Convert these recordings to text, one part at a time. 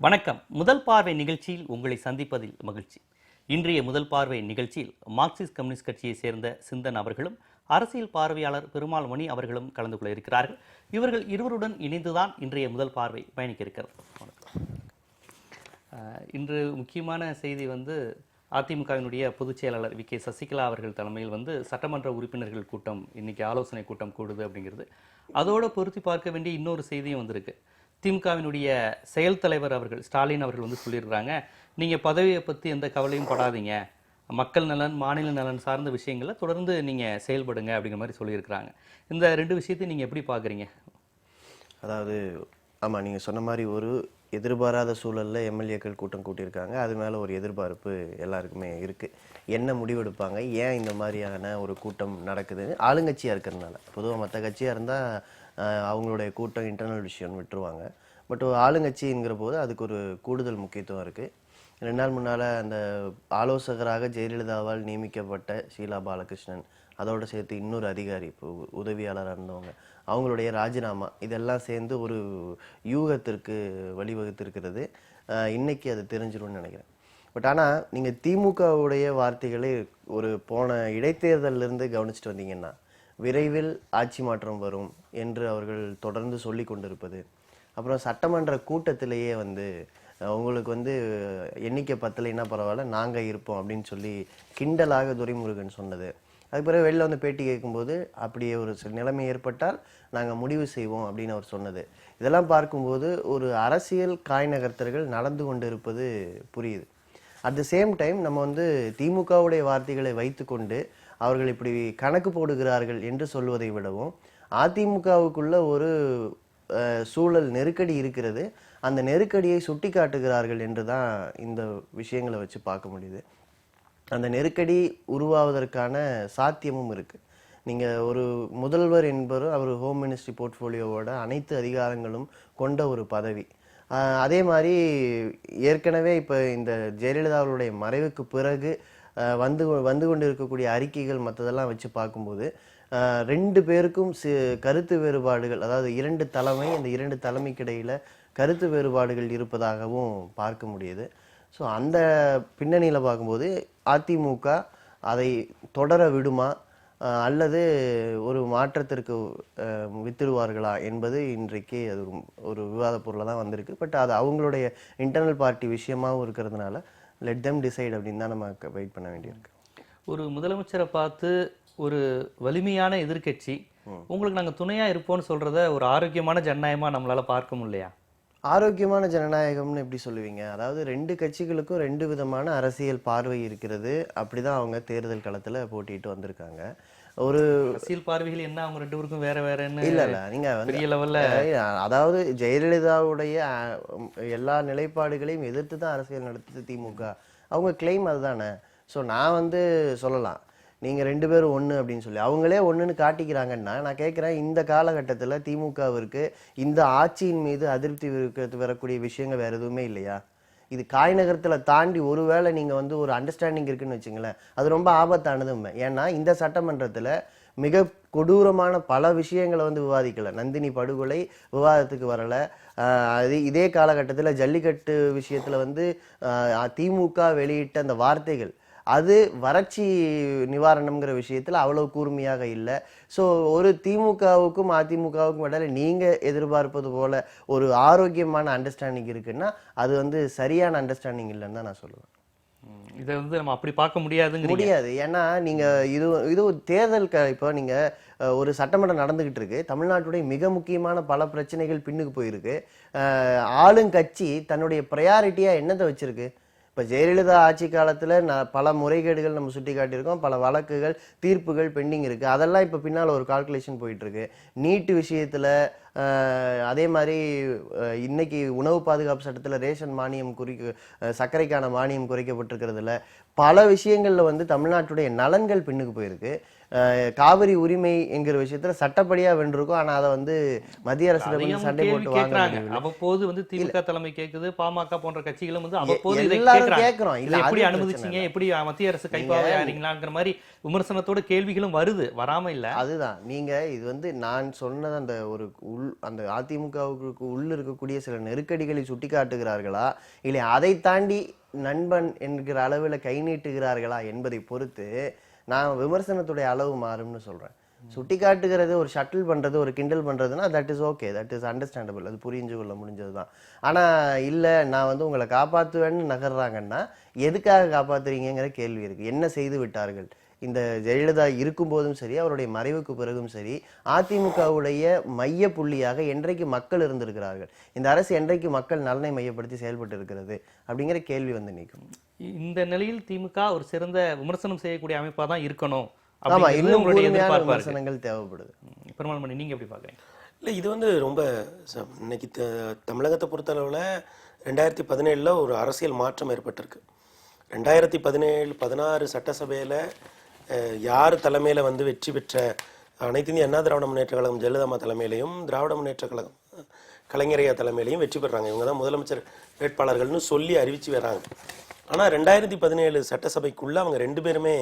வணக்கம். முதல் பார்வை நிகழ்ச்சியில் உங்களை சந்திப்பதில் மகிழ்ச்சி. இன்றைய முதல் பார்வை நிகழ்ச்சியில் மார்க்சிஸ்ட் கம்யூனிஸ்ட் கட்சியை சேர்ந்த சிந்தன் அவர்களும் அரசியல் பார்வையாளர் பெருமாள் மணி அவர்களும் கலந்து கொள்ள இருக்கிறார்கள். இவர்கள் இருவருடன் இணைந்துதான் இன்றைய முதல் பார்வை பயணிக்க இருக்கிறது. இன்று முக்கியமான செய்தி அதிமுகவினுடைய பொதுச் செயலாளர் வி.கே. சசிகலா அவர்கள் தலைமையில் சட்டமன்ற உறுப்பினர்கள் கூட்டம் இன்னைக்கு ஆலோசனை கூட்டம் கூடுது அப்படிங்கிறது. அதோட பொருத்தி பார்க்க வேண்டிய இன்னொரு செய்தியும் வந்திருக்கு. திமுகவினுடைய செயல் தலைவர் அவர்கள் ஸ்டாலின் அவர்கள் சொல்லியிருக்கிறாங்க, நீங்கள் பதவியை பற்றி எந்த கவலையும் படாதீங்க, மக்கள் நலன் மாநில நலன் சார்ந்த விஷயங்களை தொடர்ந்து நீங்கள் செயல்படுங்க அப்படிங்கிற மாதிரி சொல்லியிருக்கிறாங்க. இந்த ரெண்டு விஷயத்தையும் நீங்கள் எப்படி பார்க்குறீங்க? அதாவது ஆமாம், நீங்கள் சொன்ன மாதிரி ஒரு எதிர்பாராத சூழலில் எம்எல்ஏக்கள் கூட்டம் கூட்டியிருக்காங்க. அது மேலே ஒரு எதிர்பார்ப்பு எல்லாருக்குமே இருக்குது. என்ன முடிவெடுப்பாங்க, ஏன் இந்த மாதிரியான ஒரு கூட்டம் நடக்குதுன்னு. ஆளுங்கட்சியாக இருக்கிறதுனால, பொதுவாக மற்ற கட்சியாக இருந்தால் அவங்களுடைய கூட்டம் இன்டர்னல் விஷயம்னு விட்டுருவாங்க. பட் ஆளுங்கட்சிங்கிற போது அதுக்கு ஒரு கூடுதல் முக்கியத்துவம் இருக்குது. 2 நாள் முன்னால் அந்த ஆலோசகராக ஜெயலலிதாவால் நியமிக்கப்பட்ட ஷீலா பாலகிருஷ்ணன், அதோடு சேர்த்து இன்னொரு அதிகாரி இப்போ உதவியாளராக இருந்தவங்க, அவங்களுடைய ராஜினாமா, இதெல்லாம் சேர்ந்து ஒரு யூகத்திற்கு வழிவகுத்திருக்கிறது. இன்னைக்கு அது தெரிஞ்சிடும்னு நினைக்கிறேன். பட் ஆனால் நீங்கள் திமுகவுடைய வார்த்தைகளை ஒரு போன இடைத்தேர்தலிருந்து கவனிச்சுட்டு வந்தீங்கன்னா, விரைவில் ஆட்சி மாற்றம் வரும் என்று அவர்கள் தொடர்ந்து சொல்லி கொண்டிருப்பது, அப்புறம் சட்டமன்ற கூட்டத்திலேயே உங்களுக்கு எண்ணிக்கை பத்தலைன்னா பரவாயில்ல, நாங்கள் இருப்போம் அப்படின்னு சொல்லி கிண்டலாக துரைமுருகன் சொன்னது. அதுக்கு பிறகு வெளில பேட்டி கேட்கும்போது அப்படியே ஒரு நிலைமை ஏற்பட்டால் நாங்கள் முடிவு செய்வோம் அப்படின்னு அவர் சொன்னது, இதெல்லாம் பார்க்கும்போது ஒரு அரசியல் காய் நகர்த்தல்கள் நடந்து கொண்டு இருப்பது புரியுது. அட் த சேம் டைம் நம்ம திமுகவுடைய வார்த்தைகளை வைத்துக்கொண்டு அவர்கள் இப்படி கணக்கு போடுகிறார்கள் என்று சொல்வதை விடவும், அதிமுகவுக்குள்ள ஒரு சூழல் நெருக்கடி இருக்கிறது, அந்த நெருக்கடியை சுட்டி காட்டுகிறார்கள் என்று தான் இந்த விஷயங்களை வச்சு பார்க்க முடியுது. அந்த நெருக்கடி உருவாவதற்கான சாத்தியமும் இருக்குது. நீங்கள் ஒரு முதல்வர் என்பவர் அவர் ஹோம் மினிஸ்ட்ரி போர்ட்ஃபோலியோவோட அனைத்து அதிகாரங்களும் கொண்ட ஒரு பதவி. அதே மாதிரி ஏற்கனவே இப்போ இந்த ஜெயலலிதாவுடைய மறைவுக்கு பிறகு வந்து கொண்டு இருக்கக்கூடிய அறிக்கைகள் மற்றதெல்லாம் வச்சு பார்க்கும்போது 2 பேருக்கும் கருத்து வேறுபாடுகள், அதாவது 2 தலைமை, அந்த 2 தலைமைக்கு இடையில கருத்து வேறுபாடுகள் இருப்பதாகவும் பார்க்க முடியுது. ஸோ அந்த பின்னணியில் பார்க்கும்போது அதிமுக அதை தொடர விடுமா அல்லது ஒரு மாற்றத்திற்கு வித்துடுவார்களா என்பது இன்றைக்கு அது ஒரு விவாத பொருளாக தான் வந்திருக்கு. பட் அது அவங்களுடைய இன்டர்னல் பார்ட்டி விஷயமாகவும் இருக்கிறதுனால லெட் தெம் டிசைட் அப்படின்னு தான் நம்ம வெயிட் பண்ண வேண்டியிருக்கு. ஒரு முதலமைச்சரை பார்த்து ஒரு வலிமையான எதிர்கட்சி உங்களுக்கு நாங்கள் துணையாக இருப்போம்னு சொல்கிறத ஒரு ஆரோக்கியமான ஜனநாயகமாக நம்மளால் பார்க்க முடியலையா? ஆரோக்கியமான ஜனநாயகம்னு எப்படி சொல்லுவீங்க? அதாவது 2 கட்சிகளுக்கும் 2 விதமான அரசியல் பார்வை இருக்கிறது. அப்படிதான் அவங்க தேர்தல் களத்தில் போட்டிட்டு வந்திருக்காங்க. ஒரு அரசியல் பார்வைகள் என்ன அவங்க 2 பேருக்கும் வேற வேறன்னு இல்ல நீங்க பெரிய லெவல்ல, அதாவது ஜெயலலிதாவுடைய எல்லா நிலைப்பாடுகளையும் எதிர்த்து தான் அரசியல் நடத்துது திமுக. அவங்க கிளைம் அதுதானே. ஸோ நான் சொல்லலாம், நீங்க 2 பேரும் ஒன்று அப்படின்னு சொல்லி அவங்களே ஒன்றுன்னு காட்டிக்கிறாங்கன்னா, நான் கேட்குறேன், இந்த காலகட்டத்தில் திமுகவிற்கு இந்த ஆட்சியின் மீது அதிருப்தி வரக்கூடிய விஷயங்கள் வேற எதுவுமே இல்லையா? இது காய் நகரத்தில் தாண்டி ஒருவேளை நீங்கள் ஒரு அண்டர்ஸ்டாண்டிங் இருக்குன்னு வச்சுங்களேன், அது ரொம்ப ஆபத்தானதும். ஏன்னா இந்த சட்டமன்றத்தில் மிக கொடூரமான பல விஷயங்களை விவாதிக்கல. நந்தினி படுகொலை விவாதத்துக்கு வரலை. இதே காலகட்டத்தில் ஜல்லிக்கட்டு விஷயத்தில் திமுக வெளியிட்ட அந்த வார்த்தைகள், அது வறட்சி நிவாரணம்ங்கிற விஷயத்தில் அவ்வளவு கூர்மையாக இல்லை. ஸோ ஒரு திமுகவுக்கும் அதிமுகவுக்கும் இடையில நீங்கள் எதிர்பார்ப்பது போல ஒரு ஆரோக்கியமான அண்டர்ஸ்டாண்டிங் இருக்குன்னா அது சரியான அண்டர்ஸ்டாண்டிங் இல்லைன்னு தான் நான் சொல்லுவேன். இதை நம்ம அப்படி பார்க்க முடியாது. ஏன்னா நீங்கள் இது ஒரு தேர்தல் இப்போ நீங்கள் ஒரு சட்டமன்றம் நடந்துகிட்டு இருக்கு. தமிழ்நாட்டுடைய மிக முக்கியமான பல பிரச்சனைகள் பின்னுக்கு போயிருக்கு. ஆளுங்கட்சி தன்னுடைய ப்ரையாரிட்டியாக என்னத்தை வச்சிருக்கு? இப்போ ஜெயலலிதா ஆட்சி காலத்தில் பல முறைகேடுகள் நம்ம சுட்டி காட்டியிருக்கோம், பல வழக்குகள் தீர்ப்புகள் பெண்டிங் இருக்குது. அதெல்லாம் இப்போ பின்னால் ஒரு கால்குலேஷன் போயிட்டுருக்கு. நீட்டு விஷயத்தில் அதே மாதிரி இன்னைக்கு உணவு பாதுகாப்பு சட்டத்தில் ரேஷன் மானியம் சர்க்கரைக்கான மானியம் குறைக்கப்பட்டிருக்கிறதுல பல விஷயங்களில் தமிழ்நாட்டுடைய நலன்கள் பின்னுக்கு போயிருக்கு. காவிரி உரிமை என்கிற விஷயத்துல சட்டப்படியா வென்றிருக்கும். ஆனா அதை வந்து மத்திய அரசிடம் வந்து சண்டை போட்டு வாங்க கேக்குறாங்க. முடியவில்லை. அவ்வப்போது வந்து திமுக தலைமை கேக்குது, பாமக போன்ற கட்சிகளும் வந்து அவ்வப்போது இதை எல்லாரும் கேக்குறாங்க. கேட்கிறோம். இதை இல்ல எப்படி அது பிரச்சனை அனுமதிச்சீங்க, இல்ல. எப்படி மத்திய அரசு கைப்பாவை ஆறீங்களாங்கிற மாதிரி விமர்சனத்தோட கேள்விகளும் வருது, வராம இல்ல. அதுதான் நீங்க இது வந்து நான் சொன்னது அந்த ஒரு அந்த அதிமுகவுக்கு உள்ள இருக்கக்கூடிய சில நெருக்கடிகளை சுட்டி காட்டுகிறார்களா, இல்லை அதை தாண்டி நண்பன் என்கிற அளவில் கை நீட்டுகிறார்களா என்பதை பொறுத்து நான் விமர்சனத்துடைய அளவு மாறும்னு சொல்றேன். சுட்டி காட்டுகிறது, ஒரு ஷட்டில் பண்றது, ஒரு கிண்டல் பண்றதுன்னா that is okay, that is understandable, அது புரிஞ்சு கொள்ள முடிஞ்சதுதான். ஆனா இல்ல நான் வந்து உங்களை காப்பாத்துவேன்னு நகர்றாங்கன்னா எதுக்காக காப்பாத்துறீங்கிற கேள்வி இருக்கு. என்ன செய்து விட்டார்கள்? இந்த ஜெயலலிதா இருக்கும் போதும் சரி, அவருடைய மறைவுக்கு பிறகும் சரி, அதிமுகவுடைய மைய புள்ளியாக என்றைக்கு மக்கள் இருந்திருக்கிறார்கள், இந்த அரசு என்றைக்கு மக்கள் நலனை மையப்படுத்தி செயல்பட்டு இருக்கிறது அப்படிங்கிற கேள்வி வந்து நிற்கும். இந்த நிலையில் திமுக ஒரு சிறந்த விமர்சனம் செய்யக்கூடிய அமைப்பா தான் இருக்கணும். ஆமா, இன்னும் உங்களுடைய கூர்மையான எதிர்பார்ப்பா இருக்கு. விமர்சனங்கள் தேவைப்படுது. பெருமாள் மணி, நீங்க எப்படி பாக்குறீங்க? இல்லை, இது வந்து ரொம்ப இன்னைக்கு தமிழகத்தை பொறுத்தளவில் 2017 ஒரு அரசியல் மாற்றம் ஏற்பட்டிருக்கு. 2016 சட்டசபையில் யார் தலைமையில் வந்து வெற்றி பெற்ற அனைத்து இந்திய அண்ணா திராவிட முன்னேற்ற கழகம் ஜெயலலிதா தலைமையிலையும், திராவிட முன்னேற்ற கழகம் கலைஞரையா தலைமையிலையும் வெற்றி பெறாங்க. இவங்க தான் முதலமைச்சர் வேட்பாளர்கள்னு சொல்லி அறிவிச்சு வராங்க. ஆனால் 2017 சட்டசபைக்குள்ளே அவங்க ரெண்டு பேருமே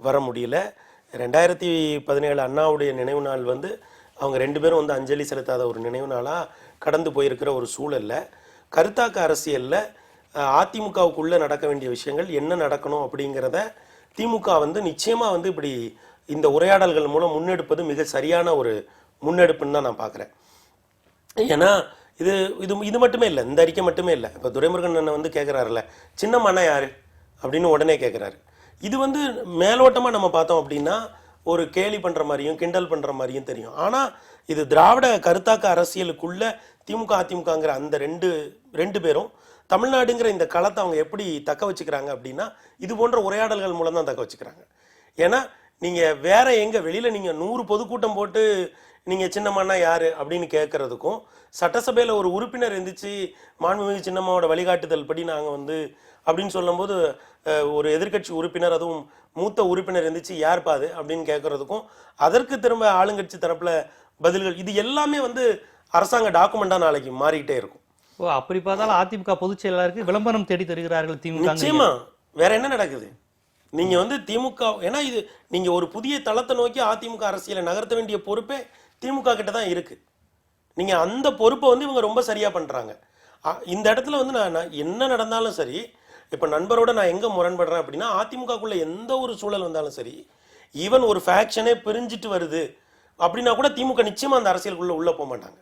வர முடியல. 2017 அண்ணாவுடைய நினைவு நாள் வந்து அவங்க ரெண்டு பேரும் வந்து அஞ்சலி செலுத்தாத ஒரு நினைவு நாளாக கடந்து போயிருக்கிற ஒரு சூழலில் கருத்தாக்க அரசியலில் அதிமுகவுக்குள்ளே நடக்க வேண்டிய விஷயங்கள் என்ன நடக்கணும் அப்படிங்கிறத திமுக வந்து நிச்சயமாக வந்து இப்படி இந்த உரையாடல்கள் மூலம் முன்னெடுப்பது மிக சரியான ஒரு முன்னெடுப்புன்னு தான் நான் பார்க்குறேன். ஏன்னா இது இது இது மட்டுமே இல்லை, இந்த அறிக்கை மட்டுமே இல்லை. இப்போ துரைமுருகன் அண்ணன் வந்து கேட்குறாருல்ல, சின்னம்மாண்ணா யார் அப்படின்னு உடனே கேட்குறாரு. இது வந்து மேலோட்டமாக நம்ம பார்த்தோம் அப்படின்னா ஒரு கேலி பண்ணுற மாதிரியும் கிண்டல் பண்ணுற மாதிரியும் தெரியும். ஆனால் இது திராவிட கருத்தாக்க அரசியலுக்குள்ள திமுக அதிமுகங்கிற அந்த ரெண்டு பேரும் தமிழ்நாடுங்கிற இந்த களத்தை அவங்க எப்படி தக்க வச்சுக்கிறாங்க அப்படின்னா இது போன்ற உரையாடல்கள் மூலம் தான் தக்க வச்சுக்கிறாங்க. ஏன்னா நீங்கள் வேற எங்கே வெளியில் நீங்கள் 100 பொதுக்கூட்டம் போட்டு நீங்கள் சின்னம்மாண்ணா யார் அப்படின்னு கேட்குறதுக்கும், சட்டசபையில் ஒரு உறுப்பினர் இருந்துச்சு மாண்புமிகு சின்னம்மாவோட வழிகாட்டுதல் படி நாங்கள் வந்து அப்படின்னு சொல்லும்போது ஒரு எதிர்கட்சி உறுப்பினர், அதுவும் மூத்த உறுப்பினர் இருந்துச்சு யார் பாது அப்படின்னு கேட்கறதுக்கும், அதற்கு திரும்ப ஆளுங்கட்சி தரப்புல பதில்கள், இது எல்லாமே வந்து அரசாங்க டாக்குமெண்டா நாளைக்கு மாறிக்கிட்டே இருக்கும். ஓ, அப்படி பார்த்தாலும் அதிமுக பொதுச் செயலாளருக்கு விளம்பரம் தேடி தருகிறார்கள் திமுக. நிச்சயமா வேற என்ன நடக்குது? நீங்க வந்து திமுக, ஏன்னா இது நீங்க ஒரு புதிய தளத்தை நோக்கி அதிமுக அரசியலை நகர்த்த வேண்டிய பொறுப்பே திமுக கிட்ட தான் இருக்கு. நீங்க அந்த பொறுப்பை வந்து இவங்க ரொம்ப சரியா பண்றாங்க. இந்த இடத்துல வந்து நான் என்ன நடந்தாலும் சரி, இப்ப நண்பரோட நான் எங்க முரண்படுறேன் அப்படின்னா, அதிமுகக்குள்ள எந்த ஒரு சூழல் வந்தாலும் சரி, ஈவன் ஒரு ஃபேக்ஷனே பிரிஞ்சிட்டு வருது அப்படின்னா கூட திமுக நிச்சயமா அந்த அரசியலுக்குள்ள உள்ள போக மாட்டாங்க.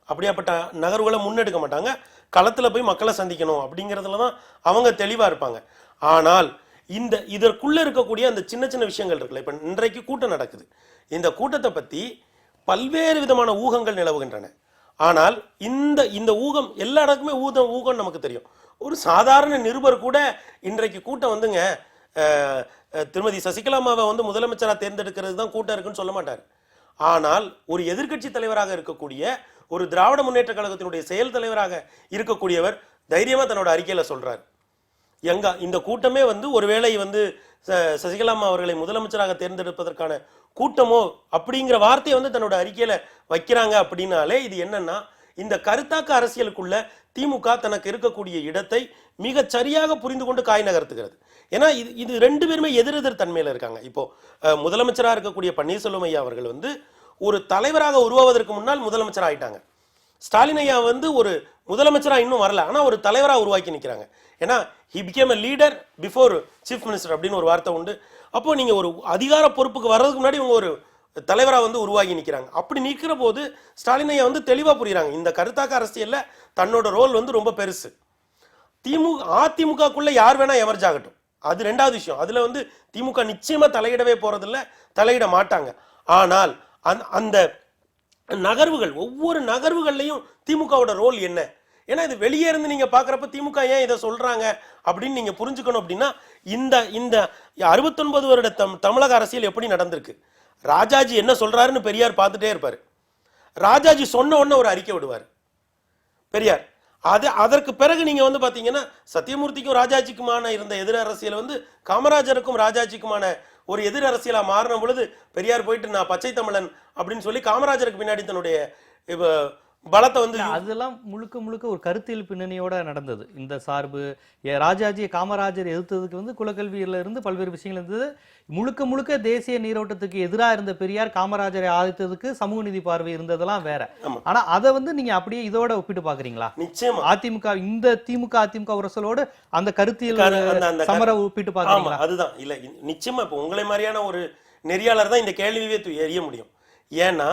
அப்படியாப்பட்ட நகர்வுகளை முன்னெடுக்க மாட்டாங்க. களத்துல போய் மக்களை சந்திக்கணும் அப்படிங்கிறதுல தான் அவங்க தெளிவா இருப்பாங்க. ஆனால் இதற்குள்ள இருக்கக்கூடிய அந்த சின்ன சின்ன விஷயங்கள் இருக்குல்ல, இப்ப இன்றைக்கு கூட்டம் நடக்குது, இந்த கூட்டத்தை பத்தி பல்வேறு விதமான ஊகங்கள் நிலவுகின்றன. ஆனால் இந்த ஊகம் எல்லா இடக்குமே ஊகம் நமக்கு தெரியும். ஒரு சாதாரண நிருபர் கூட இன்றைக்கு கூட்டம் வந்துங்க திருமதி சசிகலாமாவை வந்து முதலமைச்சராக தேர்ந்தெடுக்கிறது தான் கூட்டம் இருக்குன்னு சொல்ல மாட்டார். ஆனால் ஒரு எதிர்க்கட்சி தலைவராக இருக்கக்கூடிய, ஒரு திராவிட முன்னேற்ற கழகத்தினுடைய செயல் தலைவராக இருக்கக்கூடியவர் தைரியமா தன்னோட அறிக்கையில சொல்றார், எங்க இந்த கூட்டமே வந்து ஒருவேளை வந்து சசிகலாமா அவர்களை முதலமைச்சராக தேர்ந்தெடுப்பதற்கான கூட்டமோ அப்படிங்கிற வார்த்தையை வந்து தன்னோட அறிக்கையில வைக்கிறாங்க. அப்படின்னாலே இது என்னன்னா, இந்த கருத்தாக்க அரசியலுக்குள்ள திமுக தனக்கு இருக்கக்கூடிய இடத்தை மிக சரியாக புரிந்து கொண்டு காய் நகர்த்துகிறது. ஏன்னா இது ரெண்டு பேருமே எதிரெதிர் தன்மையில இருக்காங்க. இப்போ முதலமைச்சராக இருக்கக்கூடிய பன்னீர்செல்வம் ஐயா அவர்கள் வந்து ஒரு தலைவராக உருவாவதற்கு முன்னால் முதலமைச்சர் ஆயிட்டாங்க. ஸ்டாலின் ஐயா வந்து ஒரு முதலமைச்சரா இன்னும் வரல, ஆனா ஒரு தலைவராக உருவாக்கி நிற்கிறாங்க. ஏன்னா he became a leader before chief minister அப்படின்னு ஒரு வார்த்தை உண்டு. அப்போ நீங்க ஒரு அதிகார பொறுப்புக்கு வர்றதுக்கு முன்னாடி இவங்க ஒரு தலைவராக வந்து உருவாகி நிற்கிறாங்க. அப்படி நிற்கிற போது ஸ்டாலின் ஐயா வந்து தெளிவா புரியுறாங்க, இந்த கருத்தாக்க அரசியல்ல தன்னோட ரோல் வந்து ரொம்ப பெருசு. அதிமுகக்குள்ள யார் வேணா எமர்ஜ் ஆகட்டும், அது ரெண்டாவது விஷயம். அதுல வந்து திமுக நிச்சயமா தலையிடவே போறதில்ல, தலையிட மாட்டாங்க. ஆனால் அந்த நகர்வுகள், ஒவ்வொரு நகர்வுகள்லையும் திமுகவோட ரோல் என்ன? ஏன்னா இது வெளியே இருந்து நீங்க பாக்குறப்ப திமுக ஏன் இதை சொல்றாங்க அப்படின்னு நீங்க புரிஞ்சுக்கணும். அப்படின்னா இந்த 69 வருட தமிழக அரசியல் எப்படி நடந்திருக்கு, ராஜாஜி என்ன சொல்றாருன்னு பெரியார் பார்த்துட்டே இருப்பாரு. ராஜாஜி சொன்ன உடனே ஒரு அறிக்கை விடுவார் பெரியார். அதற்கு பிறகு நீங்க வந்து பாத்தீங்கன்னா சத்தியமூர்த்திக்கும் ராஜாஜிக்குமான இருந்த எதிர் அரசியல் வந்து காமராஜருக்கும் ராஜாஜிக்குமான ஒரு எதிர் அரசியலா மாறின பொழுது பெரியார் போயிட்டு நான் பச்சை தமிழன் அப்படின்னு சொல்லி காமராஜருக்கு பின்னாடி தன்னுடைய பலத்தை வந்து அதெல்லாம் முழுக்க முழுக்க ஒரு கருத்தியல் பின்னணியோட நடந்தது. இந்த சார்பு ராஜாஜி காமராஜர் எதிர்த்ததுக்கு வந்து குலக்கல்வியில இருந்து பல்வேறு விஷயங்கள் இருந்தது. முழுக்க முழுக்க தேசிய நீரோட்டத்துக்கு எதிராக இருந்த பெரியார் காமராஜரை ஆதரித்ததுக்கு சமூக நீதி பார்வை இருந்ததெல்லாம் வேற. ஆனா அதை வந்து நீங்க அப்படியே இதோட ஒப்பிட்டு பாக்குறீங்களா? நிச்சயமா அதிமுக இந்த அதிமுக உரசலோடு அந்த கருத்தியல் சமர ஒப்பிட்டு பாக்குறீங்களா? அதுதான் இல்ல நிச்சயமா இப்ப உங்களை மாதிரியான ஒரு நெறியாளர் தான் இந்த கேள்வியே எரிய முடியும். ஏன்னா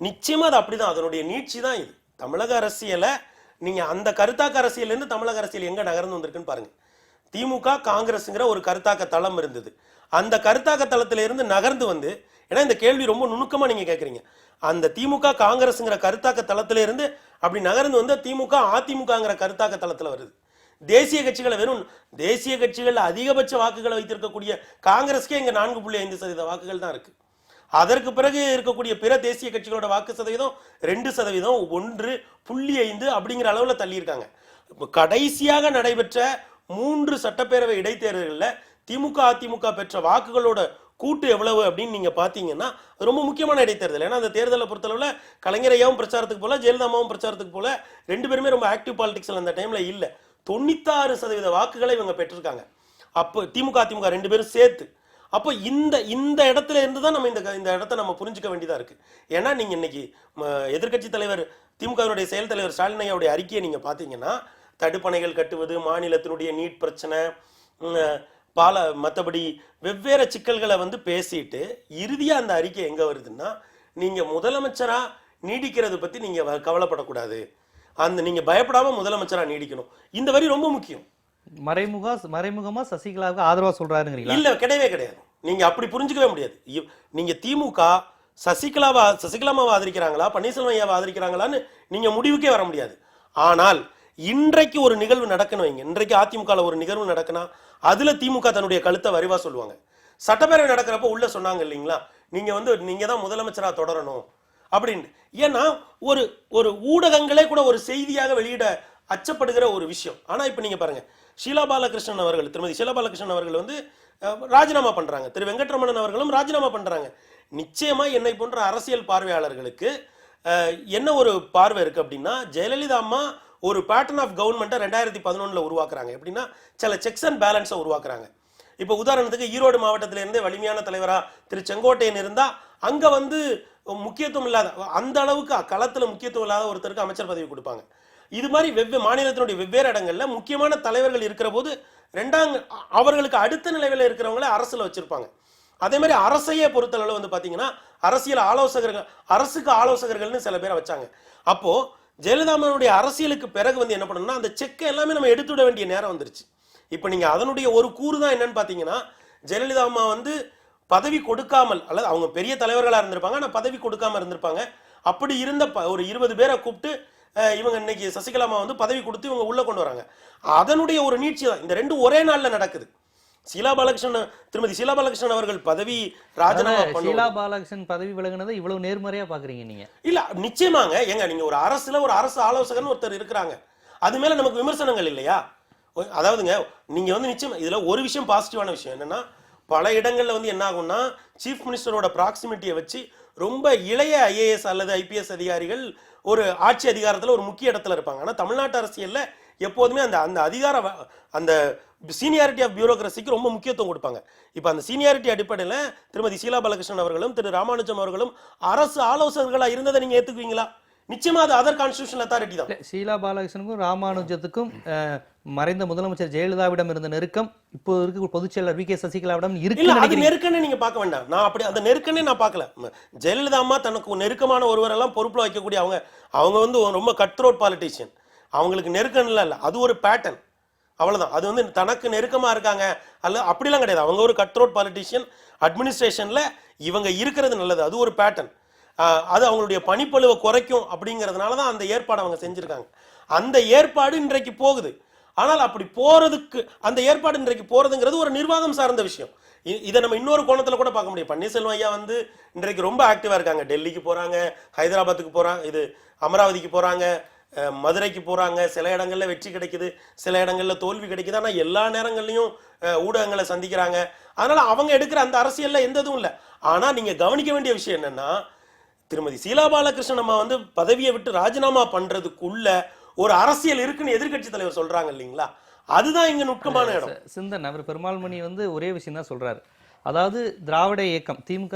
நிச்சயமா அது அப்படிதான், அதனுடைய நீட்சி தான் இது. தமிழக அரசியலை நீங்க அந்த கருத்தாக்க அரசியல் இருந்து தமிழக அரசியல் எங்க நகர்ந்து வந்திருக்குன்னு பாருங்க. திமுக காங்கிரஸ்ங்கிற ஒரு கருத்தாக்க தளம் இருந்தது. அந்த கருத்தாக்க தளத்துல இருந்து நகர்ந்து வந்து, ஏன்னா இந்த கேள்வி ரொம்ப நுணுக்கமா நீங்க கேட்கறீங்க, அந்த திமுக காங்கிரஸ்ங்கிற கருத்தாக்க தளத்துல இருந்து அப்படி நகர்ந்து வந்து திமுக அதிமுகங்கிற கருத்தாக்க தளத்துல வருது. தேசிய கட்சிகளை வெறும் தேசிய கட்சிகள் அதிகபட்ச வாக்குகளை வைத்திருக்கக்கூடிய காங்கிரஸ்க்கே இங்க 4.5% வாக்குகள் தான் இருக்கு. அதற்கு பிறகு இருக்கக்கூடிய பிற தேசிய கட்சிகளோட வாக்கு சதவீதம் 2%, 1.5 அப்படிங்கிற அளவுல தள்ளியிருக்காங்க. கடைசியாக நடைபெற்ற 3 சட்டப்பேரவை இடைத்தேர்தல்களில் திமுக அதிமுக பெற்ற வாக்குகளோட கூட்டு எவ்வளவு அப்படின்னு நீங்க பாத்தீங்கன்னா ரொம்ப முக்கியமான இடைத்தேர்தல். ஏன்னா அந்த தேர்தலை பொறுத்தளவுல கலைஞர் ஐயாவும் பிரச்சாரத்துக்கு போல, ஜெயலலிதாவும் பிரச்சாரத்துக்கு போல, 2 பேருமே ரொம்ப ஆக்டிவ் பாலிடிக்ஸ்ல அந்த டைம்ல இல்ல. 96% வாக்குகளை இவங்க பெற்றிருக்காங்க. அப்போ திமுக அதிமுக 2 பேரும் சேர்த்து. அப்போ இந்த இடத்துல இருந்து தான் நம்ம இந்த இடத்த நம்ம புரிஞ்சுக்க வேண்டியதா இருக்கு. ஏன்னா நீங்க இன்னைக்கு எதிர்க்கட்சி தலைவர் திமுகவினுடைய செயல் தலைவர் ஸ்டாலின் ஐயாவுடைய அறிக்கையை நீங்க பாத்தீங்கன்னா, தடுப்பணைகள் கட்டுவது, மாநிலத்தினுடைய நீட் பிரச்சனை, மற்றபடி வெவ்வேறு சிக்கல்களை வந்து பேசிட்டு இறுதியா அந்த அறிக்கை எங்க வருதுன்னா, நீங்க முதலமைச்சரா நீடிக்கிறது பத்தி நீங்க கவலைப்படக்கூடாது, நீங்க பயப்படாம முதலமைச்சரா நீடிக்கணும். இந்த வரி ரொம்ப முக்கியம். மறைமுகமா சசிகலாவுக்கு ஆதரவா சொல்றாருங்கிறீங்களா? இல்ல, கிடையவே கிடையாது. நீங்க அப்படி புரிஞ்சுக்கவே முடியாது. நீங்க திமுக சசிகலாவை ஆதரிக்கிறாங்களா, பன்னீர்செல்வம் ஐயாவை ஆதரிக்கிறாங்களான்னு நீங்க முடிவுக்கே வர முடியாது. ஆனால் இன்றைக்கு ஒரு நிகழ்வு நடக்கணும் வைங்க, இன்றைக்கு அதிமுக ஒரு நிகழ்வு நடக்குனா அதுல திமுக தன்னுடைய கழுத்தை வரிவா சொல்லுவாங்க. சட்டப்பேரவை நடக்கிறப்ப உள்ள சொன்னாங்க இல்லைங்களா, நீங்க தான் முதலமைச்சரா தொடரணும் அப்படின்னு. ஏன்னா ஒரு ஊடகங்களே கூட ஒரு செய்தியாக வெளியிட அச்சப்படுகிற ஒரு விஷயம். ஆனா இப்ப நீங்க பாருங்க, ஷீலா பாலகிருஷ்ணன் அவர்கள், திருமதி ஷீலா பாலகிருஷ்ணன் அவர்கள் வந்து ராஜினாமா பண்றாங்க, திரு வெங்கட்ரமணன் அவர்களும் ராஜினாமா பண்றாங்க. நிச்சயமா என்னை போன்ற அரசியல் பார்வையாளர்களுக்கு என்ன ஒரு பார்வை இருக்கு அப்படின்னா, ஜெயலலிதா அம்மா ஒரு பேட்டர்ன் ஆஃப் கவர்மெண்ட்டை 2011 உருவாக்குறாங்க. எப்படின்னா சில செக்ஸ் அண்ட் பேலன்ஸை உருவாக்குறாங்க. இப்போ உதாரணத்துக்கு ஈரோடு மாவட்டத்திலிருந்தே வலிமையான தலைவரா திரு செங்கோட்டையன் இருந்தா அங்க வந்து முக்கியத்துவம் இல்லாத, அந்த அளவுக்கு களத்துல முக்கியத்துவம் இல்லாத ஒருத்தருக்கு அமைச்சர் பதவி கொடுப்பாங்க. இது மாதிரி மாநிலத்தினுடைய வெவ்வேறு இடங்கள்ல முக்கியமான தலைவர்கள் இருக்கிற போது அவர்களுக்கு அடுத்த நிலையில இருக்கிறவங்கள அரசுல வச்சிருப்பாங்க. அதே மாதிரி அரசையே பொறுத்தளவு வந்து பாத்தீங்கன்னா அரசியல் ஆலோசகர்கள், அரசுக்கு ஆலோசகர்கள்னு சில பேரை வச்சாங்க. அப்போ ஜெயலலிதாவுடைய அரசியலுக்கு பிறகு வந்து என்ன பண்ணணும்னா, அந்த செக்கை எல்லாமே நம்ம எடுத்து விட வேண்டிய நேரம் வந்துருச்சு. இப்ப நீங்க அதனுடைய ஒரு கூறு தான் என்னன்னு பாத்தீங்கன்னா, ஜெயலலிதா அம்மா வந்து பதவி கொடுக்காமல், அல்லது அவங்க பெரிய தலைவர்களா இருந்திருப்பாங்க, ஆனா பதவி கொடுக்காம இருந்திருப்பாங்க. அப்படி இருந்த ஒரு 20 பேரை கூப்பிட்டு இவங்க இன்னைக்கு சசிகலா அம்மா வந்து பதவி கொடுத்து இவங்க உள்ள கொண்டு வராங்க. அதனுடைய ஒரு நீட்சி தான் இந்த ரெண்டும் ஒரே நாள்ல நடக்குது. திருமதி ஷீலா பாலகிருஷ்ணன் அவர்கள் பதவி ராஜினாமா பண்ண, ஷீலா பாலகிருஷ்ணன் பதவி விலகுனதை இவ்வளவு நேர்மறையா பாக்குறீங்க நீங்க? இல்ல, நிச்சயமாங்க. நீங்க ஒரு அரசு ஆலோசகர்னு ஒருத்தர் இருக்கிறாங்க, அது மேல நமக்கு விமர்சனங்கள் இல்லையா? அதாவதுங்க நீங்க வந்து நிச்சயம் இதுல ஒரு விஷயம் பாசிட்டிவான விஷயம் என்னன்னா, பல இடங்கள்ல வந்து என்ன ஆகும்னா, சீஃப் மினிஸ்டரோட ப்ராக்சிமிட்டியை வச்சு ரொம்ப இளைய IAS அல்லது IPS அதிகாரிகள் ஒரு ஆட்சி அதிகாரத்துல ஒரு முக்கிய இடத்துல இருப்பாங்க. ஆனா தமிழ்நாட்டு அரசியல்ல எப்போதுமே அந்த அதிகார அந்த சீனியாரிட்டி ஆஃப் பியூரோக்ரஸிக்கு ரொம்ப முக்கியத்துவம் கொடுப்பாங்க. இப்ப அந்த சீனியாரிட்டி அடிப்படையில் திருமதி ஷீலா பாலகிருஷ்ணன் அவர்களும் திரு ராமானுஜம் அவர்களும் அரசு ஆலோசகர்களா இருந்ததை நீங்க ஏத்துக்குவீங்களா? நிச்சயமா அது அதர் கான்ஸ்டிடியூஷனல் அத்தாரிட்டி தான். ஷீலா பாலகிருஷ்ணனுக்கும் ராமானுஜத்துக்கும் மறைந்த முதலமைச்சர் ஜெயலலிதாவிடம் இருந்த நெருக்கம் இப்போ இருக்க பொதுச் செயலர் VK சசிகலாவிடம் இருக்கு. அது நெருக்கனே நீங்க பார்க்க வேண்டாம். நான் அப்படி அந்த நெருக்கனே நான் பார்க்கல. ஜெயலலிதா அம்மா தனக்கு நெருக்கமான ஒருவரெல்லாம் பொறுப்புல வைக்கக்கூடிய அவங்க வந்து ரொம்ப கட் த்ரோட் பாலிட்டிஷியன். அவங்களுக்கு நெருக்கம் இல்ல, அது ஒரு பேட்டர்ன், அவ்வளவுதான். அது வந்து தனக்கு நெருக்கமா இருக்காங்க அல்ல அப்படிலாம் கிடையாது. அவங்க ஒரு கட் த்ரோட் பாலிட்டிஷியன். அட்மினிஸ்ட்ரேஷன்ல இவங்க இருக்கிறது நல்லது, அது ஒரு பேட்டர்ன். அது அவங்களுடைய பணிப்பளுவை குறைக்கும் அப்படிங்கிறதுனால தான் அந்த ஏற்பாடு அவங்க செஞ்சிருக்காங்க. அந்த ஏற்பாடு இன்றைக்கு போகுது. ஆனால் அப்படி போறதுக்கு அந்த ஏற்பாடு இன்றைக்கு போறதுங்கிறது ஒரு நிர்வாகம் சார்ந்த விஷயம். இதை நம்ம இன்னொரு கோணத்துல கூட பார்க்க முடியும். பன்னீர்செல்வம் ஐயா வந்து இன்றைக்கு ரொம்ப ஆக்டிவா இருக்காங்க. டெல்லிக்கு போறாங்க, ஹைதராபாத்துக்கு போறாங்க, அமராவதிக்கு போறாங்க, மதுரைக்கு போறாங்க, சில இடங்கள்ல வெற்றி கிடைக்குது, சில இடங்கள்ல தோல்வி கிடைக்குது. ஆனா எல்லா நேரங்கள்லயும் ஊடகங்களை சந்திக்கிறாங்க. அதனால அவங்க எடுக்கிற அந்த அரசியல்ல எந்த இதுவும் இல்லை. ஆனா நீங்க கவனிக்க வேண்டிய விஷயம் என்னன்னா, திருமதி ஷீலா பாலகிருஷ்ணன் அம்மா வந்து பதவியை விட்டு ராஜினாமா பண்றதுக்குள்ள ஒரு அரசியல் இருக்குன்னு எதிர்க்கட்சி தலைவர் சொல்றாங்க இல்லைங்களா, அதுதான் இங்க நுட்பமான இடம். சிந்தன் அவர் பெருமாள்மணி வந்து ஒரே விஷயம் தான் சொல்றாரு. அதாவது திராவிட இயக்கம் திமுக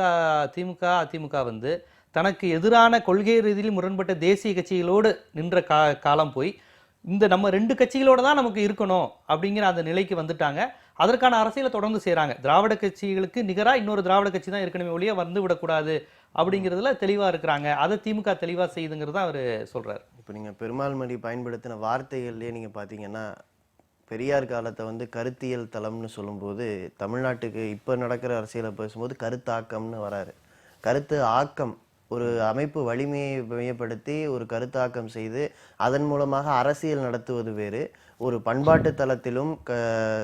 அதிமுக வந்து தனக்கு எதிரான கொள்கை ரீதியில் முரண்பட்ட தேசிய கட்சிகளோடு நின்ற காலம் போய் இந்த நம்ம 2 கட்சிகளோட தான் நமக்கு இருக்கணும் அப்படிங்கிற அந்த நிலைக்கு வந்துட்டாங்க. அதற்கான அரசியலை தொடர்ந்து செய்றாங்க. திராவிட கட்சிகளுக்கு நிகரா இன்னொரு திராவிட கட்சி தான் இருக்கணுமே ஒழிய வந்து விடக்கூடாது அப்படிங்கிறதுல தெளிவா இருக்கிறாங்க. அதை திமுக தெளிவா செய்யுதுங்கிறத அவர் சொல்றாரு. இப்போ நீங்க பெருமாள்மணி பயன்படுத்தின வார்த்தைகள்லயே நீங்க பாத்தீங்கன்னா, பெரியார் காலத்தை வந்து கருத்தியல் தளம்னு சொல்லும்போது, தமிழ்நாட்டுக்கு இப்ப நடக்கிற அரசியலை பேசும்போது கருத்தாக்கம்னு வராரு. கருத்து ஆக்கம், ஒரு அமைப்பு வலிமையை மையப்படுத்தி ஒரு கருத்தாக்கம் செய்து அதன் மூலமாக அரசியல் நடத்துவது வேறு. ஒரு பண்பாட்டு தளத்திலும்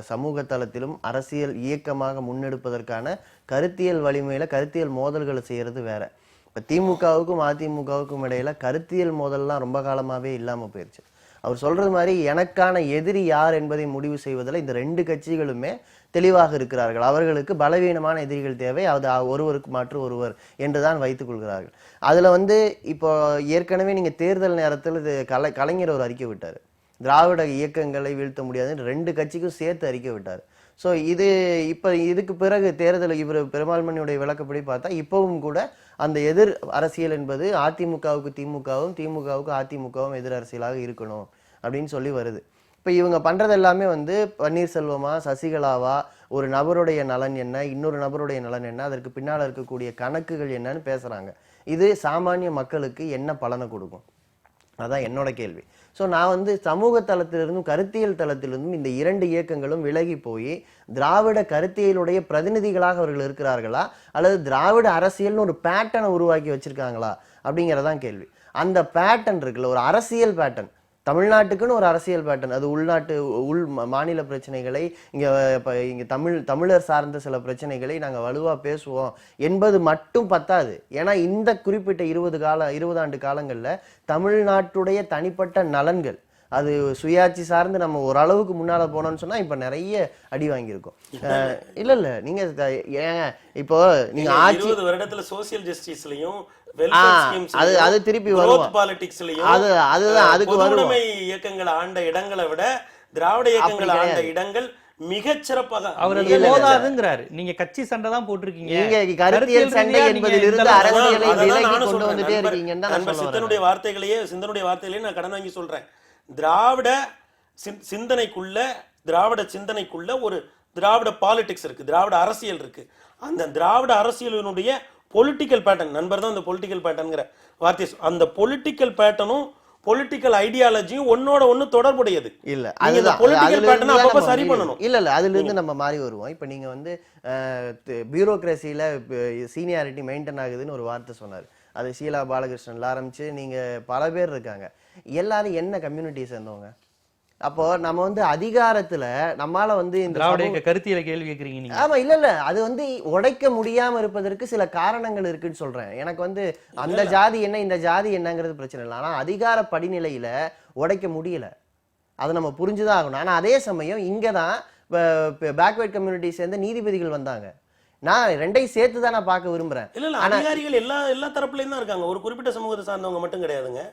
சமூக தளத்திலும் அரசியல் இயக்கமாக முன்னெடுப்பதற்கான கருத்தியல் வலிமையில கருத்தியல் மோதல்களை செய்யறது வேற. இப்ப திமுகவுக்கும் அதிமுகவுக்கும் இடையில கருத்தியல் மோதல்லாம் ரொம்ப காலமாவே இல்லாம போயிருச்சு. அவர் சொல்றது மாதிரி எனக்கான எதிரி யார் என்பதை முடிவு செய்வதில் இந்த 2 கட்சிகளுமே தெளிவாக இருக்கிறார்கள். அவர்களுக்கு பலவீனமான எதிரிகள் தேவை, அது ஒருவருக்கு மாற்று ஒருவர் என்றுதான் வைத்துக் கொள்கிறார்கள். அதுல வந்து இப்போ ஏற்கனவே நீங்க தேர்தல் நேரத்தில் இது கலைஞர் ஒரு அறிக்கை விட்டாரு, திராவிட இயக்கங்களை வீழ்த்த முடியாதுன்னு 2 கட்சிக்கும் சேர்த்து அறிக்கை விட்டாரு. ஸோ இது இப்போ இதுக்கு பிறகு தேர்தல் இவர் பெருமாள்மணியுடைய விளக்கப்படி பார்த்தா இப்பவும் கூட அந்த எதிர் அரசியல் என்பது அதிமுகவுக்கு திமுகவும் திமுகவுக்கு அதிமுகவும் எதிர் அரசியலாக இருக்கணும் அப்படின்னு சொல்லி வருது. இப்போ இவங்க பண்றது எல்லாமே வந்து பன்னீர்செல்வமா சசிகலாவா, ஒரு நபருடைய நலன் என்ன, இன்னொரு நபருடைய நலன் என்ன, அதற்கு பின்னால் இருக்கக்கூடிய கணக்குகள் என்னன்னு பேசுறாங்க. இது சாமானிய மக்களுக்கு என்ன பலனை கொடுக்கும்? அதான் என்னோட கேள்வி. ஸோ நான் வந்து சமூக தளத்திலிருந்தும் கருத்தியல் தளத்திலிருந்தும் இந்த 2 இயக்கங்களும் விலகி போய் திராவிட கருத்தியலுடைய பிரதிநிதிகளாக அவர்கள் இருக்கிறார்களா, அல்லது திராவிட அரசியல்னு ஒரு பேட்டர்னை உருவாக்கி வச்சிருக்காங்களா அப்படிங்கிறதான் கேள்வி. அந்த பேட்டர்ன் இருக்குல்ல, ஒரு அரசியல் பேட்டர்ன், தமிழ்நாட்டுக்குன்னு ஒரு அரசியல் பேட்டர்ன், அது உள் மாநில பிரச்சனைகளை இங்க தமிழர் சார்ந்த சில பிரச்சனைகளை நாங்க வலுவா பேசுவோம் என்பது மட்டும் பத்தாது. ஏன்னா இந்த குறிப்பிட்ட 20 ஆண்டு காலங்கள்ல தமிழ்நாட்டுடைய தனிப்பட்ட நலன்கள், அது சுயாட்சி சார்ந்து நம்ம ஓரளவுக்கு முன்னால போனோம்னு சொன்னா இப்ப நிறைய அடி வாங்கியிருக்கோம். இல்ல நீங்க ஏங்க இப்போ நீங்க 20 வருடத்துல சோசியல் ஜஸ்டிஸ்லயும் அது திருப்பி வரும். அதுதான் அதுக்கு வரும். இயக்கங்களை ஆண்ட இடங்களை விட திராவிட இயக்கங்களை ஆண்ட இடங்கள் மிகச் சிறப்பாக அவர் அது போதாதுங்கிறாரு. நீங்க கட்சி சண்டை தான் போட்டிருக்கீங்க, நீங்க கருத்தியல் சண்டை என்பதிலிருந்து அரசியலை விலகி கொண்டு வந்துட்டே இருக்கீங்கன்னு தான் நான் சிந்தனுடைய வார்த்தைகளையே நான் கடன் வாங்கி சொல்றேன். திராவிட சிந்தனைக்குள்ள ஒரு திராவிட பாலிடிக்ஸ் இருக்கு, திராவிட அரசியல் இருக்கு. அந்த திராவிட அரசியலினுடைய பொலிட்டிக்கல் பேட்டர்ன், நண்பர் தான் அந்த பொலிட்டிக்கல் பேட்டர்ன்ங்கிற வார்த்தை, அந்த பொலிட்டிக்கல் பேட்டர்னும் பொலிட்டிக்கல் ஐடியாலஜியும் ஒன்னோட ஒண்ணு தொடர்புடையது. இல்ல அதுதான் பொலிட்டிக்கல் பேட்டர்ன் அப்பப்ப சரி பண்ணணும். இல்ல அதுல இருந்து நம்ம மாறி வருவோம். இப்ப நீங்க வந்து பியூரோக்ரசியில சீனியாரிட்டி மெயின்டைன் ஆகுதுன்னு ஒரு வார்த்தை சொன்னாரு. அது ஷீலா பாலகிருஷ்ணன்ல ஆரம்பிச்சு நீங்க பல பேர் இருக்காங்க. எல்லாரும் என்ன கம்யூனிட்டி சேர்ந்தவங்க? அப்போ நம்ம வந்து அதிகாரத்துல நம்மால வந்து இந்த கருத்தியல கேள்வி கேக்குறீங்க நீங்க. ஆமா, இல்ல அது வந்து உடைக்க முடியாம இருப்பதற்கு சில காரணங்கள் இருக்குன்னு சொல்றேன். எனக்கு வந்து அந்த ஜாதி என்ன இந்த ஜாதி என்னங்கிறது பிரச்சனை இல்லை. ஆனா அதிகார படிநிலையில உடைக்க முடியல, அதை நம்ம புரிஞ்சுதான் ஆகணும். ஆனா அதே சமயம் இங்கதான் பேக்வர்ட் கம்யூனிட்டி சேர்ந்த நீதிபதிகள் வந்தாங்க. நான் 2ஐயும் சேர்த்து தான் நான் பார்க்க விரும்புறேன். இல்ல அதிகாரிகள் எல்லா தரப்புலயும் தான் இருக்காங்க, ஒரு குறிப்பிட்ட சமூகத்தை சார்ந்தவங்க மட்டும் கிடையாதுங்க.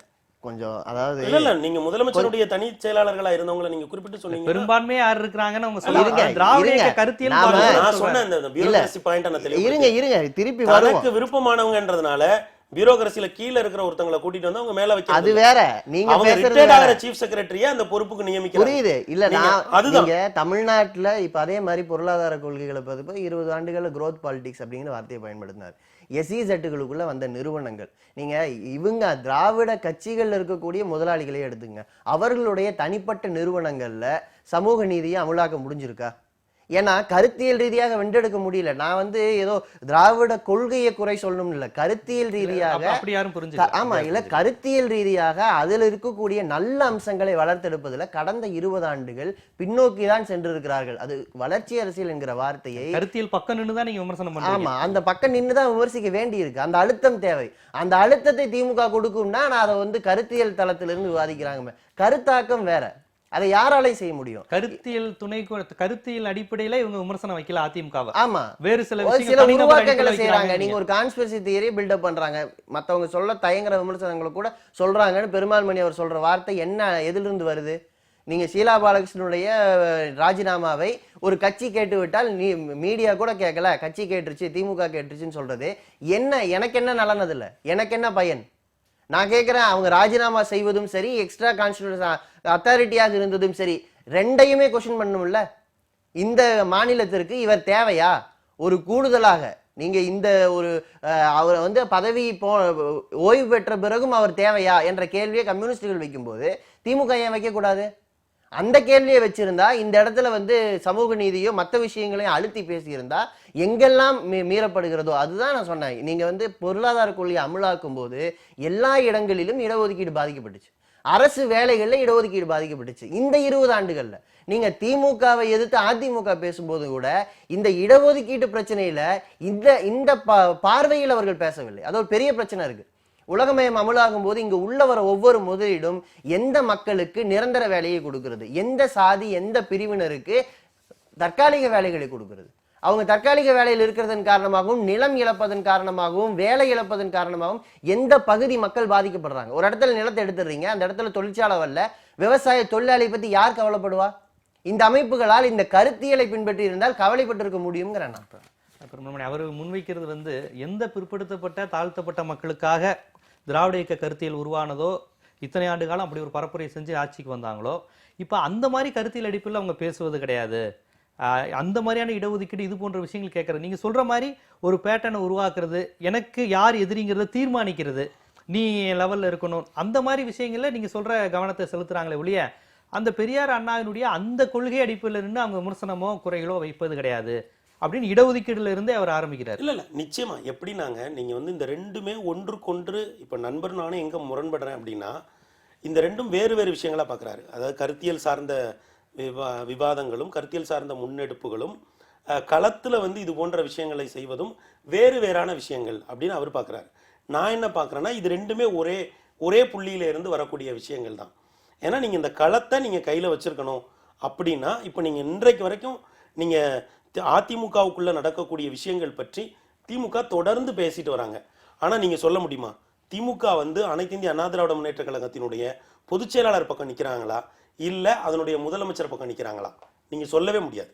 கொஞ்சம் அதாவது இல்ல நீங்க முதலமைச்சருடைய தனி செயலாளர்களா இருந்தவங்களை நீங்க குறிப்பிட்டு சொன்னீங்க. பெரும்பான்மையா யார் இருக்காங்கன்னு அவங்க சொல்லுங்க. திராவிட கருத்தியல் நான் சொன்ன இந்த பியூரோக்ரசி பாயிண்ட் நான் தெளிவா இருங்க திருப்பி வருவோம். எனக்கு விருப்பமானவங்கன்றதுனால பியூரோக்ரசில கீழ இருக்கிற ஒருத்தங்களை கூட்டிட்டு வந்து அவங்க மேல வைக்க, அது வேற. நீங்க பேசுறது சீஃப் செக்ரட்டரியா அந்த பொறுப்புக்கு நியமிக்கிறாங்க. புரியுது. இல்ல நீங்க தமிழ்நாட்டுல இப்ப அதே மாதிரி பொருளாதார கொள்கைகளை பார்த்து 20 ஆண்டுகள் growth politics அப்படிங்கிற வார்த்தையை பயன்படுத்தினார். எஸ்இசெட்டுகளுக்குள்ள வந்த நிறுவனங்கள், நீங்க இவங்க திராவிட கட்சிகள்ல இருக்கக்கூடிய முதலாளிகளே எடுத்துங்க, அவர்களுடைய தனிப்பட்ட நிறுவனங்கள்ல சமூக நீதியை அமலாக்க முடிஞ்சிருக்கா? ஏன்னா கருத்தியல் ரீதியாக வென்றெடுக்க முடியல. நான் வந்து ஏதோ திராவிட கொள்கையை குறை சொல்லணும் இல்ல, கருத்தியல் ரீதியாக அப்படி யாரும் புரிஞ்சுக்கல. ஆமா இல்ல, கருத்தியல் ரீதியாக அதில் இருக்கக்கூடிய நல்ல அம்சங்களை வளர்த்தெடுப்பதில் கடந்த 20 ஆண்டுகள் பின்னோக்கி தான் சென்றிருக்கிறார்கள். அது வளர்ச்சி அரசியல் என்கிற வார்த்தையை கருத்தியல் பக்கம் நின்று தான் நீங்க விமர்சனம் பண்றீங்க. ஆமா, அந்த பக்கம் நின்றுதான் விமர்சிக்க வேண்டி இருக்கு. அந்த அழுத்தம் தேவை. அந்த அழுத்தத்தை திமுக கொடுக்கும்னா நான் அதை வந்து கருத்தியல் தளத்திலிருந்து விவாதிக்கிறாங்க. கருத்தாக்கம் வேற, அதை யாராலையும் செய்ய முடியும்? கருத்தியல் கருத்தியல் அடிப்படையில இவங்க விமர்சனம் வைக்கல அதிமுகவை. ஆமா, வேறு சில சில உருவாக்கங்களை செய்யறாங்க. நீங்க ஒரு கான்ஸ்பிரசி தியரி பில்டப் பண்றாங்க, மத்தவங்க சொல்ல தயங்குற விமர்சனங்களை கூட சொல்றாங்கன்னு பெருமாள்மணி அவர் சொல்ற வார்த்தை என்ன, எதிலிருந்து வருது? நீங்க ஷீலா பாலகிருஷ்ணனுடைய ராஜினாமாவை ஒரு கட்சி கேட்டு விட்டால் நீ மீடியா கூட கேட்கல, கட்சி கேட்டுருச்சு, திமுக கேட்டுருச்சுன்னு சொல்றது என்ன? எனக்கு என்ன நலனது இல்ல, எனக்கு என்ன பயன்? நான் கேட்கிறேன், அவங்க ராஜினாமா செய்வதும் சரி, எக்ஸ்ட்ரா கான்ஸ்டிடியூஷன் அத்தாரிட்டியாக இருந்ததும் சரி, ரெண்டையுமே கொஸ்டின் பண்ணணும்ல. இந்த மாநிலத்திற்கு இவர் தேவையா? ஒரு கூடுதலாக நீங்க இந்த ஒரு அவர் வந்து பதவி ஓய்வு பெற்ற பிறகும் அவர் தேவையா என்ற கேள்வியை கம்யூனிஸ்டுகள் வைக்கும்போது திமுக ஏன் வைக்கக்கூடாது? அந்த கேள்வியை வச்சிருந்தா இந்த இடத்துல வந்து சமூக நீதியோ மற்ற விஷயங்களையும் அழுத்தி பேசியிருந்தா எங்கெல்லாம் மீறப்படுகிறதோ அதுதான் நான் சொன்னேன். நீங்க வந்து பொருளாதார கொள்கையை அமலாக்கும் போது எல்லா இடங்களிலும் இடஒதுக்கீடு பாதிக்கப்பட்டுச்சு, அரசு வேலைகள்ல இடஒதுக்கீடு பாதிக்கப்பட்டுச்சு. இந்த 20 ஆண்டுகள்ல நீங்க திமுகவை எதிர்த்து அதிமுக பேசும்போது கூட இந்த இடஒதுக்கீட்டு பிரச்சனையில இந்த பார்வையில் அவர்கள் பேசவில்லை. அது ஒரு பெரிய பிரச்சனை இருக்கு. உலகமயம் அமலாகும் போது இங்கு உள்ள வர ஒவ்வொரு முதலீடும் எந்த மக்களுக்கு நிரந்தர வேலையை கொடுக்கிறது, எந்த சாதி எந்த பிரிவினருக்கு தற்காலிக வேலைகளை கொடுக்கிறது. அவங்க தற்காலிக வேலையில் இருக்கிறதன் காரணமாகவும் நிலம் இழப்பதன் காரணமாகவும் வேலை இழப்பதன் காரணமாகவும் எந்த பகுதி மக்கள் பாதிக்கப்படுறாங்க? ஒரு இடத்துல நிலத்தை எடுத்துடுறீங்க, அந்த இடத்துல தொழிற்சாலை வரல, விவசாய தொழிலாளி பத்தி யார் கவலைப்படுவா? இந்த அமைப்புகளால் இந்த கருத்தியலை பின்பற்றி இருந்தால் கவலைப்பட்டிருக்க முடியுங்கிறேன் நான். அவர் முன்வைக்கிறது வந்து எந்த பிற்படுத்தப்பட்ட தாழ்த்தப்பட்ட மக்களுக்காக திராவிட இயக்க கருத்தியல் உருவானதோ, இத்தனை ஆண்டு காலம் அப்படி ஒரு பரப்புரை செஞ்சு ஆட்சிக்கு வந்தாங்களோ, இப்ப அந்த மாதிரி கருத்தியல் அடிப்பில் அவங்க பேசுவது கிடையாது. அந்த மாதிரியான இடஒதுக்கீடு இது போன்ற விஷயங்கள் கேட்கறது, நீங்க சொல்ற மாதிரி ஒரு பேட்டர்னை உருவாக்குறது, எனக்கு யார் எதிரிங்கிறத தீர்மானிக்கிறது, நீ லெவல்ல இருக்கணும், அந்த மாதிரி விஷயங்கள்ல நீங்க சொல்ற கவனத்தை செலுத்துறாங்களே ஒழிய அந்த பெரியார் அண்ணாவினுடைய அந்த கொள்கை அடிப்பில் இருந்து அவங்க விமர்சனமோ குறைகளோ வைப்பது கிடையாது அப்படின்னு இடஒதுக்கீடுல இருந்தே அவர் ஆரம்பிக்கிறார். இல்ல நிச்சயமா. எப்படினாங்க, நீங்க வந்து இந்த ரெண்டுமே ஒன்றுக்கொன்று, இப்ப நண்பர் நானும் எங்க முரண்படுறேன் அப்படின்னா, இந்த ரெண்டும் வேறு வேறு விஷயங்களா பாக்குறாரு. அதாவது கருத்தியல் சார்ந்த விவாதங்களும் கருத்தியல் சார்ந்த முன்னெடுப்புகளும் களத்துல வந்து இது போன்ற விஷயங்களை செய்வதும் வேறு வேறான விஷயங்கள் அப்படின்னு அவர் பாக்குறாரு. நான் என்ன பாக்குறேன்னா, இது ரெண்டுமே ஒரே புள்ளியில இருந்து வரக்கூடிய விஷயங்கள் தான். ஏன்னா நீங்க இந்த களத்தை நீங்க கையில வச்சிருக்கணும் அப்படின்னா, இப்ப நீங்க இன்றைக்கு வரைக்கும் நீங்க அதிமுகவுக்குள்ள நடக்கக்கூடிய விஷயங்கள் பற்றி திமுக தொடர்ந்து பேசிட்டு வராங்க. ஆனா நீங்க சொல்ல முடியுமா, திமுக வந்து அனைத்து இந்திய அண்ணா திராவிட முன்னேற்ற கழகத்தினுடைய பொதுச் செயலாளர் பக்கம் நிக்கிறாங்களா, இல்ல அதனுடைய முதலமைச்சர் பக்கம் நிக்கிறாங்களா? நீங்க சொல்லவே முடியாது.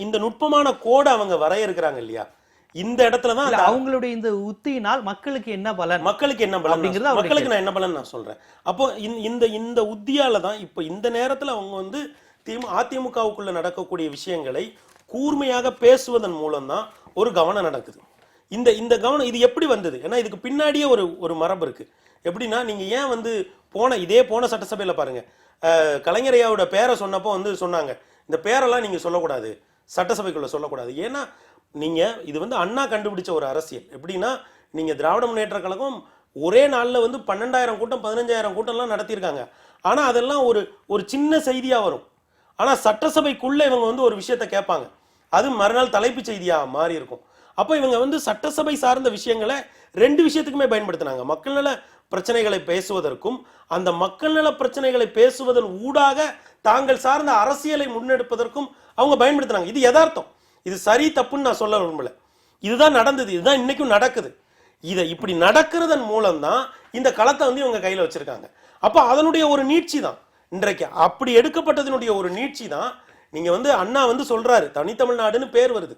இந்த நுட்பமான கோடை அவங்க வரையறுக்கிறாங்க இல்லையா, இந்த இடத்துலதான் அவங்களுடைய இந்த உத்தியினால் மக்களுக்கு என்ன பலன், மக்களுக்கு நான் என்ன பலன் நான் சொல்றேன். அப்போ இந்த உத்தியால தான் இப்ப இந்த நேரத்துல அவங்க வந்து அதிமுகவுக்குள்ள நடக்கக்கூடிய விஷயங்களை கூர்மையாக பேசுவதன் மூலம் தான் ஒரு கவனம் நடக்குது. இந்த கவனம் இது எப்படி வந்தது? ஏன்னா இதுக்கு பின்னாடியே ஒரு மரபு இருக்கு. எப்படின்னா, நீங்க ஏன் வந்து போன சட்டசபையில பாருங்க, கலைஞரையாவோட பேரை சொன்னப்போ வந்து சொன்னாங்க, இந்த பேரெல்லாம் நீங்க சொல்லக்கூடாது, சட்டசபைக்குள்ள சொல்லக்கூடாது. ஏன்னா நீங்க இது வந்து அண்ணா கண்டுபிடிச்ச ஒரு அரசியல். எப்படின்னா, நீங்க திராவிட முன்னேற்ற கழகம் ஒரே நாள்ல வந்து 12,000 கூட்டம் 15,000 கூட்டம்லாம் நடத்தியிருக்காங்க. ஆனா அதெல்லாம் ஒரு சின்ன செய்தியா வரும். ஆனா சட்டசபைக்குள்ள இவங்க வந்து ஒரு விஷயத்த கேட்பாங்க, அது மறுநாள் தலைப்புச் செய்தியா மாறி இருக்கும். அப்போ இவங்க வந்து சட்டசபை சார்ந்த விஷயங்களை 2 விஷயத்துக்குமே பயன்படுத்தினாங்க. மக்கள் நல பிரச்சனைகளை பேசுவதற்கும், அந்த மக்கள் நல பிரச்சனைகளை பேசுவதன் ஊடாக தாங்கள் சார்ந்த அரசியலை முன்னெடுப்பதற்கும் அவங்க பயன்படுத்தினாங்க. இது யதார்த்தம், இது சரி தப்புன்னு நான் சொல்ல விரும்பல. இதுதான் நடந்தது, இதுதான் இன்னைக்கும் நடக்குது. இதை இப்படி நடக்கிறதன் மூலம் தான் இந்த களத்தை வந்து இவங்க கையில வச்சிருக்காங்க. அப்ப அதனுடைய ஒரு நீட்சி தான் இன்றைக்கு அப்படி எடுக்கப்பட்டதனுடைய ஒரு நீட்சி தான். நீங்க வந்து அண்ணா வந்து சொல்றாரு, தனித்தமிழ்நாடுன்னு பேர் வருது,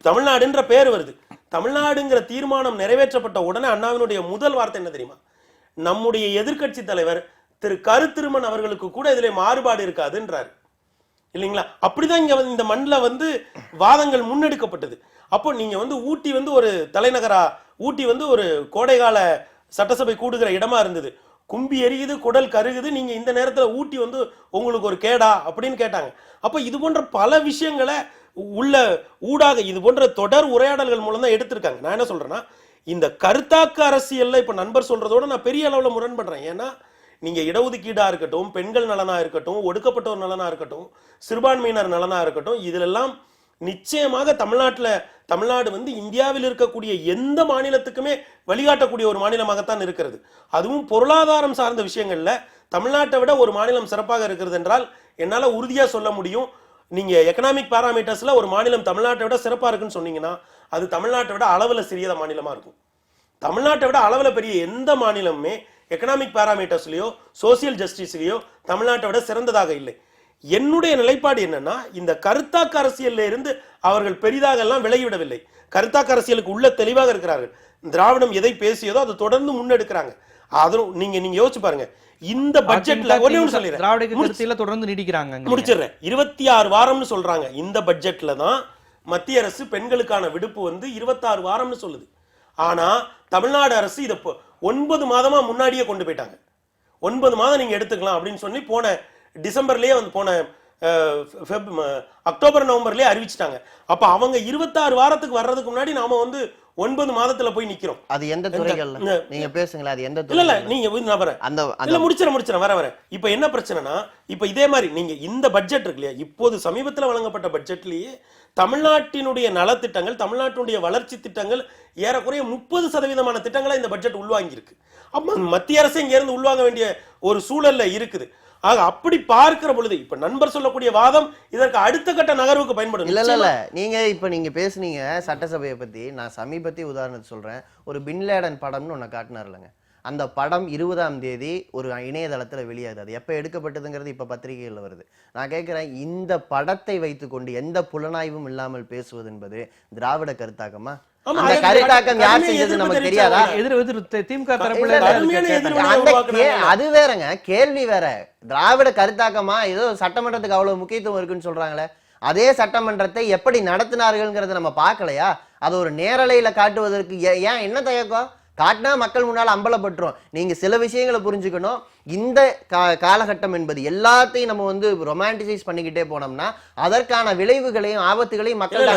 தமிழ்நாடுன்ற பேர் வருது. தமிழ்நாடுங்கிற தீர்மானம் நிறைவேற்றப்பட்ட உடனே அண்ணாவினுடைய முதல் வார்த்தை என்ன தெரியுமா? நம்முடைய எதிர்க்கட்சி தலைவர் திரு கருத்திருமன் அவர்களுக்கு கூட இதுல மாறுபாடு இருக்காதுன்றாரு இல்லைங்களா? அப்படிதான் இங்க இந்த மண்ணில் வந்து வாதங்கள் முன்னெடுக்கப்பட்டது. அப்போ நீங்க வந்து ஊட்டி வந்து ஒரு தலைநகரா, ஊட்டி வந்து ஒரு கோடைகால சட்டசபை கூடுகிற இடமா இருந்தது. கும்பி எரியுது, குடல் கருகுது, நீங்க இந்த நேரத்துல ஊட்டி வந்து உங்களுக்கு ஒரு கேடா அப்படின்னு கேட்டாங்க. அப்ப இது போன்ற பல விஷயங்களை உள்ள ஊடாக இது போன்ற தொடர் உரையாடல்கள் மூலம் தான் எடுத்திருக்காங்க. நான் என்ன சொல்றேன்னா, இந்த கருத்தாக்க அரசியல்ல இப்ப நண்பர் சொல்றதோட நான் பெரிய அளவுல முரண்படுறேன். ஏன்னா நீங்க இடஒதுக்கீடா இருக்கட்டும், பெண்கள் நலனா இருக்கட்டும், ஒடுக்கப்பட்டோர் நலனா இருக்கட்டும், சிறுபான்மையினர் நலனா இருக்கட்டும், இதிலெல்லாம் நிச்சயமாக தமிழ்நாடு வந்து இந்தியாவில் இருக்கக்கூடிய எந்த மாநிலத்துக்குமே வழிகாட்டக்கூடிய ஒரு மாநிலமாகத்தான் இருக்கிறது. அதுவும் பொருளாதாரம் சார்ந்த விஷயங்கள்ல தமிழ்நாட்டை விட ஒரு மாநிலம் சிறப்பாக இருக்கிறது என்றால் என்னால உறுதியா சொல்ல முடியும். நீங்க எக்கனாமிக் பாராமீட்டர்ஸ்ல ஒரு மாநிலம் தமிழ்நாட்டை விட சிறப்பா இருக்குன்னு சொன்னீங்கன்னா அது தமிழ்நாட்டை விட அளவுல சிறியத மாநிலமா இருக்கும். தமிழ்நாட்டை விட அளவுல பெரிய எந்த மாநிலமுமே எக்கனாமிக் பாராமீட்டர்ஸ்லயோ சோசியல் ஜஸ்டிஸ்லயோ தமிழ்நாட்டை விட சிறந்ததாக இல்லை. என்னுடைய நிலைப்பாடு என்னன்னா, இந்த கருத்தாக்க அரசியல்ல இருந்து அவர்கள் பெரிதாக எல்லாம் விலகிவிடவில்லை. கருத்தாக்க அரசியலுக்கு உள்ள தெளிவாக இருக்கிறார்கள். திராவிடம் எதை பேசியதோ அதை தொடர்ந்து முன்னெடுக்கிறாங்க. அதுவும் நீங்க யோசிச்சு பாருங்க. இந்த பட்ஜெட்ல ஒண்ணே ஒன்று சொல்லிடுறேன், திராவிட கருத்தில தொடர்ந்து நீடிக்கிறாங்க. முடிச்சிடுறேன். 26 வாரம்னு சொல்றாங்க. இந்த பட்ஜெட்ல தான் மத்திய அரசு பெண்களுக்கான விடுப்பு வந்து 26 வாரம்னு சொல்லுது. ஆனா தமிழ்நாடு அரசு இதை 9 மாதமா முன்னாடியே கொண்டு போயிட்டாங்க. 9 மாதம் நீங்க எடுத்துக்கலாம் அப்படின்னு சொல்லி போன டிசம்பர்லயே வந்து போன அக்டோபர் நவம்பர்லயே அறிவிச்சிட்டாங்க. அப்ப அவங்க 26 வாரத்துக்கு வர்றதுக்கு முன்னாடி நாம வந்து 9 மாதத்துல போய் நிக்கிறோம். அது எந்த துறைகள்ல நீங்க பேசுங்களா? அது எந்த துறை? இல்ல நீங்க நான் வரேன், இல்ல முடிச்சிடறேன் வர. இப்ப என்ன பிரச்சனைனா, இப்ப இதே மாதிரி நீங்க இந்த பட்ஜெட் இருக்கு இல்லையா, இப்போது சமீபத்தில் வழங்கப்பட்ட பட்ஜெட்லயே தமிழ்நாட்டினுடைய நலத்திட்டங்கள், தமிழ்நாட்டினுடைய வளர்ச்சி திட்டங்கள் ஏறக்குறைய 30% திட்டங்களை இந்த பட்ஜெட் உள்வாங்கி இருக்கு. அப்ப மத்திய அரசு இங்க இருந்து உள்வாங்க வேண்டிய ஒரு சூழல்ல இருக்குது. ஆக அப்படி பார்க்கிற பொழுது இப்ப நண்பர் சொல்லக்கூடிய வாதம் இதற்கு அடுத்த கட்ட நகர்வுக்கு பயன்படும். இல்ல நீங்க பேசுனீங்க சட்டசபையை பத்தி. நான் சமீபத்திய உதாரணத்தை சொல்றேன். ஒரு பின்லேடன் படம்னு ஒண்ணு காட்டினார்லங்க. அந்த படம் 20ஆம் தேதி ஒரு இணையதளத்துல வெளியாகுது. அது எப்ப எடுக்கப்பட்டதுங்கிறது இப்ப பத்திரிகைகள்ல வருது. நான் கேட்கிறேன், இந்த படத்தை வைத்துக்கொண்டு எந்த புலனாய்வும் இல்லாமல் பேசுவது என்பது திராவிட கருத்தாக்கமா? அந்த கருத்தாக்கம் யார் செஞ்சது நமக்கு தெரியாதா? திமுக தரப்புல அது வேறங்க, கேள்வி வேற. திராவிட கருத்தாக்கமா? ஏதோ சட்டமன்றத்துக்கு அவ்வளவு முக்கியத்துவம் இருக்குன்னு சொல்றாங்களே, அதே சட்டமன்றத்தை எப்படி நடத்தினார்கள்ங்கிறத நம்ம பார்க்கலையா? அது ஒரு நேரலையில காட்டுவதற்கு ஏன் என்ன தயக்கம்? காட்டினா மக்கள் முன்னால் அம்பலப்பட்டுரும். நீங்க சில விஷயங்களை புரிஞ்சுக்கணும். இந்த காலகட்டம் என்பது எல்லாத்தையும் நம்ம வந்து ரொமான்டிசைஸ் பண்ணிக்கிட்டே போனோம்னா அதற்கான விளைவுகளையும் ஆபத்துகளையும் மக்கள்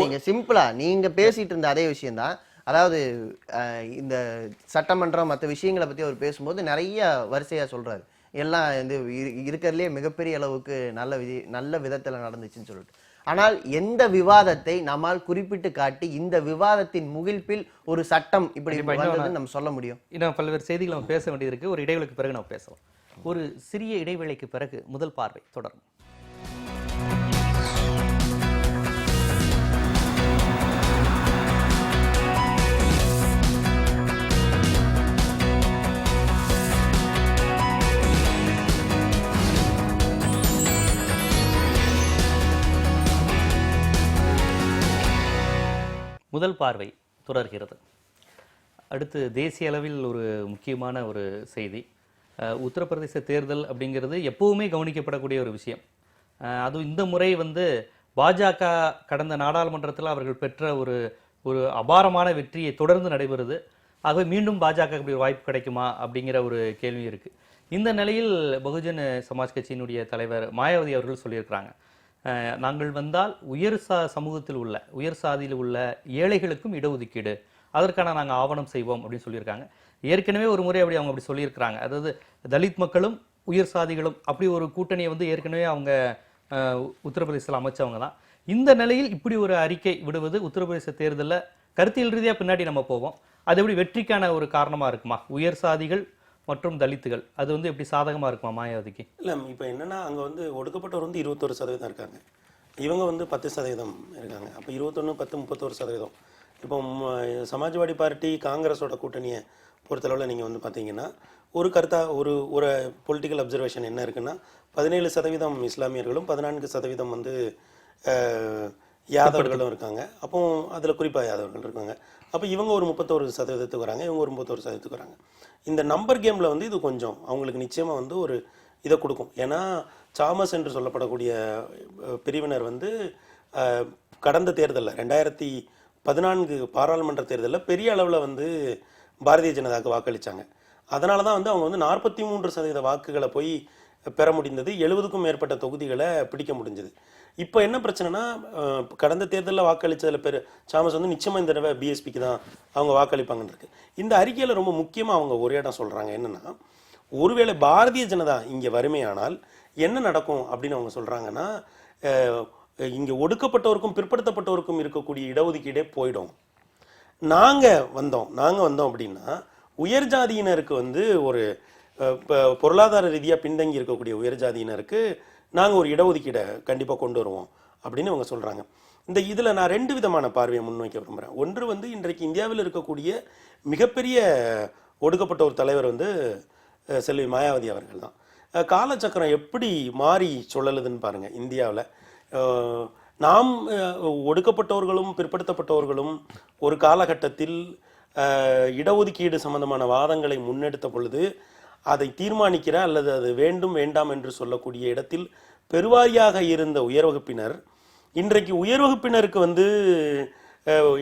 நீங்க சிம்பிளா நீங்க பேசிட்டு இருந்த அதே விஷயம் தான். அதாவது இந்த சட்டமன்றம் மற்ற விஷயங்களை பத்தி அவர் பேசும்போது நிறைய வரிசையா சொல்றாரு. எல்லாம் வந்து இருக்கிறதுலே மிகப்பெரிய அளவுக்கு நல்ல விதத்துல நடந்துச்சுன்னு சொல்லிட்டு. ஆனால் எந்த விவாதத்தை நம்மால் குறிப்பிட்டு காட்டி இந்த விவாதத்தின் முகிழ்ப்பில் ஒரு சட்டம் இப்படி வந்ததுன்னு நம்ம சொல்ல முடியும்? இன்னும் பல்வேறு செய்திகளை நம்ம பேச வேண்டியது இருக்கு. ஒரு இடைவெளிக்கு பிறகு நம்ம பேசலாம். ஒரு சிறிய இடைவேளைக்கு பிறகு முதல் பார்வை தொடரும். முதல் பார்வை தொடர்கிறது. அடுத்து தேசிய அளவில் ஒரு முக்கியமான ஒரு செய்தி. உத்தரப்பிரதேச தேர்தல் அப்படிங்கிறது எப்பவுமே கவனிக்கப்படக்கூடிய ஒரு விஷயம். அதுவும் இந்த முறை வந்து பாஜக கடந்த நாடாளுமன்றத்தில் அவர்கள் பெற்ற ஒரு அபாரமான வெற்றியை தொடர்ந்து நடைபெறுது. ஆகவே மீண்டும் பாஜக இப்படி வாய்ப்பு கிடைக்குமா அப்படிங்கிற ஒரு கேள்வி இருக்கு. இந்த நிலையில் பகுஜன் சமாஜ் கட்சியினுடைய தலைவர் மாயாவதி அவர்கள் சொல்லியிருக்கிறாங்க, நாங்கள் வந்தால் சமூகத்தில் உள்ள உயர் சாதியில் உள்ள ஏழைகளுக்கும் இடஒதுக்கீடு, அதற்கான நாங்கள் ஆவணம் செய்வோம் அப்படின்னு சொல்லியிருக்காங்க. ஏற்கனவே ஒரு முறை அவங்க அப்படி சொல்லியிருக்கிறாங்க. அதாவது தலித் மக்களும் உயர் சாதிகளும் அப்படி ஒரு கூட்டணியை வந்து ஏற்கனவே அவங்க உத்தரப்பிரதேசத்தில் அமைச்சவங்க தான். இந்த நிலையில் இப்படி ஒரு அறிக்கை விடுவது உத்தரப்பிரதேச தேர்தலில் கருத்தியல் ரீதியாக பின்னாடி நம்ம போவோம், அது எப்படி வெற்றிக்கான ஒரு காரணமாக இருக்குமா? உயர் சாதிகள் மற்றும் தலித்துகள் அது வந்து எப்படி சாதகமாக இருக்குமா மாயாவதிக்கு? இல்லை, இப்போ என்னன்னா அங்கே வந்து ஒடுக்கப்பட்டவர் வந்து 21% இருக்காங்க, இவங்க வந்து 10% இருக்காங்க. அப்போ 21, 10, 31%. இப்போ சமாஜ்வாடி பார்ட்டி காங்கிரஸோட கூட்டணியை பொறுத்தளவில் நீங்கள் வந்து பார்த்தீங்கன்னா ஒரு பொலிட்டிக்கல் அப்சர்வேஷன் என்ன இருக்குன்னா 17% இஸ்லாமியர்களும் 14% வந்து யாதவர்களும் இருக்காங்க. அப்போ அதில் குறிப்பாக யாதவர்கள் இருக்காங்க. அப்போ இவங்க ஒரு 31% வராங்க, இவங்க ஒரு 31% வராங்க. இந்த நம்பர் கேமில் வந்து இது கொஞ்சம் அவங்களுக்கு நிச்சயமாக வந்து ஒரு இதை கொடுக்கும். ஏன்னா சாமஸ் என்று சொல்லப்படக்கூடிய பிரிவினர் வந்து கடந்த தேர்தலில் 14 பாராளுமன்ற தேர்தலில் பெரிய அளவில் வந்து பாரதிய ஜனதாவுக்கு வாக்களித்தாங்க. அதனால தான் வந்து அவங்க வந்து 43% வாக்குகளை போய் பெற முடிந்தது, 70க்கும் மேற்பட்ட தொகுதிகளை பிடிக்க முடிஞ்சது. இப்போ என்ன பிரச்சனைனா, கடந்த தேர்தலில் வாக்களித்ததில் சாமஸ் வந்து நிச்சயமாக இந்த தடவை பிஎஸ்பிக்கு தான் அவங்க வாக்களிப்பாங்கன்னு இருக்கு. இந்த அறிக்கையில் ரொம்ப முக்கியமாக அவங்க ஒரு இடம் சொல்கிறாங்க, என்னென்னா ஒருவேளை பாரதிய ஜனதா இங்கே வறுமையானால் என்ன நடக்கும் அப்படின்னு அவங்க சொல்கிறாங்கன்னா, இங்கே ஒடுக்கப்பட்டவருக்கும் பிற்படுத்தப்பட்டவருக்கும் இருக்கக்கூடிய இடஒதுக்கீடே போயிடும். நாங்கள் வந்தோம் அப்படின்னா உயர் ஜாதியினருக்கு வந்து ஒரு பொருளாதார ரீதியாக பின்தங்கி இருக்கக்கூடிய உயர் ஜாதியினருக்கு நாங்கள் ஒரு இடஒதுக்கீடை கண்டிப்பாக கொண்டு வருவோம் அப்படின்னு அவங்க சொல்கிறாங்க. இதில் நான் 2 விதமான பார்வையை முன்வைக்க விரும்புகிறேன். ஒன்று வந்து இன்றைக்கு இந்தியாவில் இருக்கக்கூடிய மிகப்பெரிய ஒடுக்கப்பட்ட ஒரு தலைவர் வந்து செல்வி மாயாவதி அவர்கள் தான். காலச்சக்கரம் எப்படி மாறி சொல்லலுதுன்னு பாருங்கள். இந்தியாவில் நாம் ஒடுக்கப்பட்டவர்களும் பிற்படுத்தப்பட்டவர்களும் ஒரு காலகட்டத்தில் இடஒதுக்கீடு சம்பந்தமான வாதங்களை முன்னெடுத்த பொழுது அதை தீர்மானிக்கிற அல்லது அது வேண்டும் வேண்டாம் என்று சொல்லக்கூடிய இடத்தில் பெருவாரியாக இருந்த உயர் வகுப்பினர் இன்றைக்கு உயர் வகுப்பினருக்கு வந்து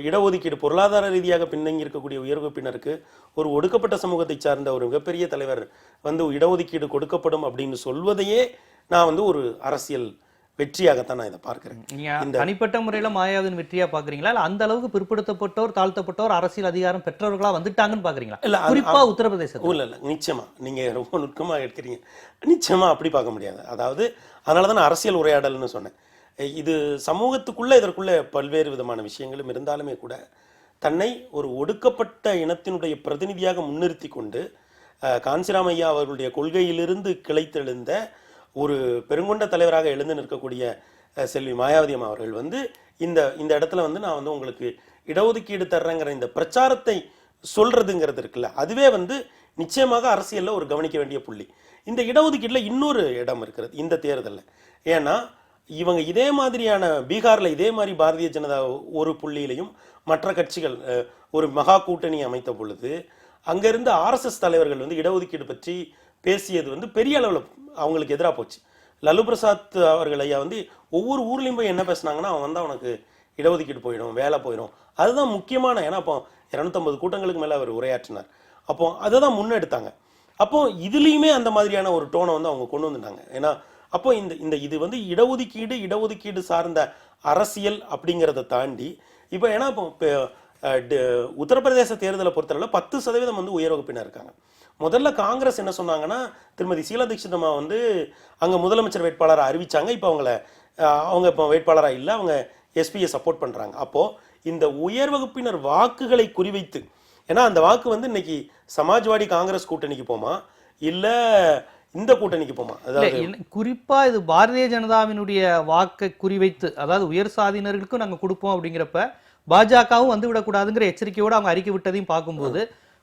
இடஒதுக்கீடு பொருளாதார ரீதியாக பின்தங்கி இருக்கக்கூடிய உயர் வகுப்பினருக்கு ஒரு ஒடுக்கப்பட்ட சமூகத்தை சார்ந்த ஒரு மிகப்பெரிய தலைவர் வந்து இடஒதுக்கீடு கொடுக்கப்படும் அப்படின்னு சொல்வதையே நான் வந்து ஒரு அரசியல் வெற்றியாகத்தான் நான் இதை பார்க்கிறேன். இந்த தனிப்பட்ட முறையில மாயாவதின் வெற்றியா பாக்குறீங்களா, இல்ல அந்த அளவுக்கு பிற்படுத்தப்பட்டோர் தாழ்த்தப்பட்டோர் அரசியல் அதிகாரம் பெற்றவர்களா வந்துட்டாங்கன்னு பாக்குறீங்களா? இல்ல குறிப்பா உத்தரப்பிரதேசம். இல்ல நிச்சயமா நீங்க ரொம்ப நுட்பமா எடுக்கிறீங்க. நிச்சயமா அப்படி பார்க்க முடியாது. அதாவது அதனாலதான் நான் அரசியல் உரையாடல்னு சொன்னேன். இது சமூகத்துக்குள்ள இதற்குள்ள பல்வேறு விதமான விஷயங்களும் இருந்தாலுமே கூட தன்னை ஒரு ஒடுக்கப்பட்ட இனத்தினுடைய பிரதிநிதியாக முன்னிறுத்தி கொண்டு காஞ்சிராமையா அவர்களுடைய கொள்கையிலிருந்து கிளைத்தெழுந்த ஒரு பெருங்கொண்ட தலைவராக எழுந்து நிற்கக்கூடிய செல்வி மாயாவதி அம்மா அவர்கள் வந்து இந்த இடத்துல வந்து நான் வந்து உங்களுக்கு இடஒதுக்கீடு தர்றேங்கிற இந்த பிரச்சாரத்தை சொல்றதுங்கிறது இருக்குல்ல, அதுவே வந்து நிச்சயமாக அரசியல்ல ஒரு கவனிக்க வேண்டிய புள்ளி. இந்த இடஒதுக்கீடுல இன்னொரு இடம் இருக்கிறது இந்த தேர்தலில். ஏன்னா இவங்க இதே மாதிரியான பீகார்ல இதே மாதிரி பாரதிய ஜனதா ஒரு புள்ளியிலையும் மற்ற கட்சிகள் ஒரு மகா கூட்டணி அமைத்த பொழுது அங்கிருந்து RSS தலைவர்கள் வந்து இடஒதுக்கீடு பற்றி பேசியது வந்து பெரிய அளவில் அவங்களுக்கு எதிராக போச்சு. லல்லு பிரசாத் அவர்கள் ஐயா வந்து ஒவ்வொரு ஊர்லேயும் போய் என்ன பேசினாங்கன்னா, அவன் வந்து அவனுக்கு இடஒதுக்கீடு போயிடும், வேலை போயிடும், அதுதான் முக்கியமான. ஏன்னா அப்போ 250 கூட்டங்களுக்கு மேலே அவர் உரையாற்றினார். அப்போ அதை தான் முன்னெடுத்தாங்க. அப்போ இதுலேயுமே அந்த மாதிரியான ஒரு டோனை வந்து அவங்க கொண்டு வந்துட்டாங்க. ஏன்னா அப்போ இது வந்து இடஒதுக்கீடு சார்ந்த அரசியல் அப்படிங்கிறத தாண்டி இப்போ ஏன்னா இப்போ உத்தரப்பிரதேச தேர்தலை பொறுத்தளவில் 10% வந்து உயர் வகுப்பினர் இருக்காங்க. முதல்ல காங்கிரஸ் என்ன சொன்னாங்கன்னா, திருமதி ஷீலா தீட்சித் அம்மா வந்து அங்கே முதலமைச்சர் வேட்பாளராக அறிவிச்சாங்க. இப்போ அவங்க இப்போ வேட்பாளராக இல்லை, அவங்க எஸ்பியை சப்போர்ட் பண்ணுறாங்க. அப்போது இந்த உயர் வகுப்பினர் வாக்குகளை குறிவைத்து, ஏன்னா அந்த வாக்கு வந்து இன்னைக்கு சமாஜ்வாடி காங்கிரஸ் கூட்டணிக்கு போமா இல்லை இந்த கூட்டணிக்கு போமா, அதாவது குறிப்பா இது பாரதிய ஜனதாவினுடைய வாக்கை குறிவைத்து, அதாவது உயர் சாதியினர்களுக்கும் நாங்கள் கொடுப்போம் அப்படிங்கிறப்ப பாஜகவும் வந்து விடக்கூடாதுங்கிற எச்சரிக்கையோடு அவங்க அறிக்கை விட்டதையும் பார்க்கும்போது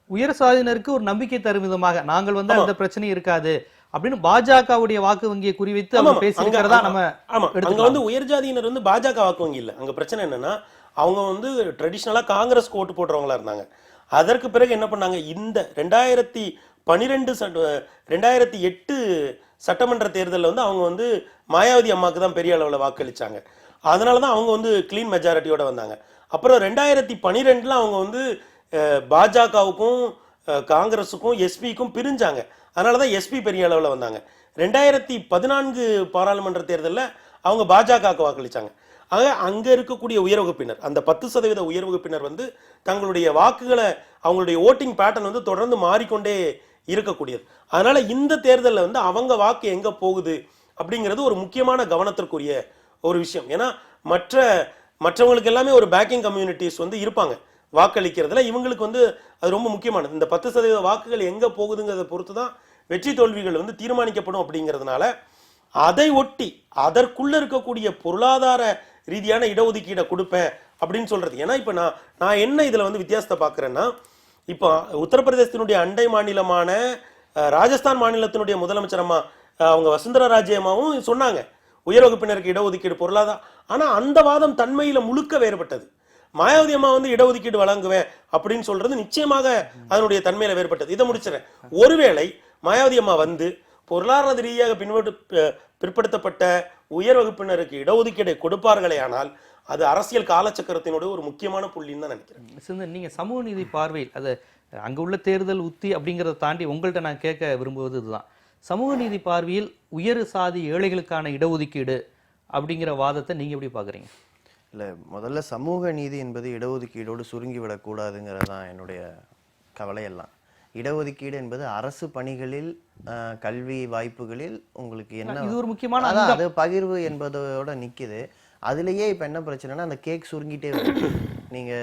உயர் சாதியினருக்கு ஒரு நம்பிக்கை தரும் விதமாக நாங்கள் வந்து அந்த பிரச்சனை இருக்காது அப்படின்னு பாஜகவுடைய வாக்கு வங்கியை குறிவைத்து அவங்க பேசிக்கிறதா நம்ம. அங்க வந்து உயர் ஜாதியினர் வந்து பாஜக வாக்கு வங்கி இல்லை. அங்க பிரச்சனை என்னன்னா, அவங்க வந்து ட்ரெடிஷ்னலா காங்கிரஸ் ஓட்டு போடுறவங்களா இருந்தாங்க. அதற்கு பிறகு என்ன பண்ணாங்க, இந்த 2008 சட்டமன்ற தேர்தலில் வந்து அவங்க வந்து மாயாவதி அம்மாவுக்கு தான் பெரிய அளவில் வாக்களிச்சாங்க. அதனால தான் அவங்க வந்து கிளீன் மெஜாரிட்டியோட வந்தாங்க. அப்புறம் 2012 அவங்க வந்து பாஜகவுக்கும் காங்கிரஸுக்கும் எஸ்பிக்கும் பிரிஞ்சாங்க. அதனால தான் எஸ்பி பெரிய அளவில் வந்தாங்க. 2014 பாராளுமன்ற தேர்தலில் அவங்க பாஜகவுக்கு வாக்களிச்சாங்க. ஆக அங்கே இருக்கக்கூடிய உயர் வகுப்பினர், அந்த 10% உயர் வகுப்பினர் வந்து தங்களுடைய வாக்குகளை, அவங்களுடைய ஓட்டிங் பேட்டர்ன் வந்து தொடர்ந்து மாறிக்கொண்டே இருக்கக்கூடியது. அதனால இந்த தேர்தலில் வந்து அவங்க வாக்கு எங்க போகுது அப்படிங்கிறது ஒரு முக்கியமான கவனத்திற்குரிய ஒரு விஷயம். ஏன்னா மற்றவங்களுக்கு எல்லாமே ஒரு பேக்கிங் கம்யூனிட்டிஸ் வந்து இருப்பாங்க வாக்களிக்கிறதுல. இவங்களுக்கு வந்து அது ரொம்ப முக்கியமானது. இந்த 10% வாக்குகள் எங்க போகுதுங்கிறத பொறுத்து தான் வெற்றி தோல்விகள் வந்து தீர்மானிக்கப்படும். அப்படிங்கிறதுனால அதை ஒட்டி அதற்குள்ள இருக்கக்கூடிய பொருளாதார ரீதியான இடஒதுக்கீடை கொடுப்பேன் அப்படின்னு சொல்றது. ஏன்னா இப்ப நான் என்ன இதுல வந்து வித்தியாசத்தை பார்க்கிறேன்னா, இப்போ உத்தரப்பிரதேசத்தினுடைய அண்டை மாநிலமான ராஜஸ்தான் மாநிலத்தினுடைய முதலமைச்சர் அம்மா அவங்க வசுந்தரா ராஜே அம்மாவும் சொன்னாங்க உயர் வகுப்பினருக்கு இடஒதுக்கீடு பொருளாதார. ஆனா அந்த வாதம் தன்மையில முழுக்க வேறுபட்டது. மாயாவதி அம்மா வந்து இடஒதுக்கீடு வழங்குவேன் அப்படின்னு சொல்றது நிச்சயமாக அதனுடைய தன்மையில வேறுபட்டது. இதை முடிச்சிடறேன். ஒருவேளை மாயாவதி அம்மா வந்து பொருளாதார ரீதியாக பிற்படுத்தப்பட்ட உயர் வகுப்பினருக்கு இடஒதுக்கீடை கொடுப்பார்களே ஆனால் அது அரசியல் காலச்சக்கரத்தினுடைய ஒரு முக்கியமான புள்ளின்னு தான் நினைக்கிறேன். சிந்தன், நீங்க சமூக நீதி பார்வையில் அது அங்க உள்ள தேர்தல் உத்தி அப்படிங்கிறத தாண்டி உங்கள்கிட்ட நான் கேட்க விரும்புவது இதுதான். சமூக நீதி பார்வையில் உயர் சாதி ஏழைகளுக்கான இடஒதுக்கீடு அப்படிங்கிற வாதத்தை நீங்க எப்படி பாக்குறீங்க? இல்லை, முதல்ல சமூக நீதி என்பது இடஒதுக்கீடோடு சுருங்கி விடக்கூடாதுங்கிறது தான் என்னுடைய கவலையெல்லாம். இடஒதுக்கீடு என்பது அரசு பணிகளில் கல்வி வாய்ப்புகளில் உங்களுக்கு என்ன இது ஒரு முக்கியமான அதான் அது பகிர்வு என்பதோட நிக்குது. அதுலயே இப்ப என்ன பிரச்சனைனா அந்த கேக் சுருங்கிட்டே வருது. நீங்க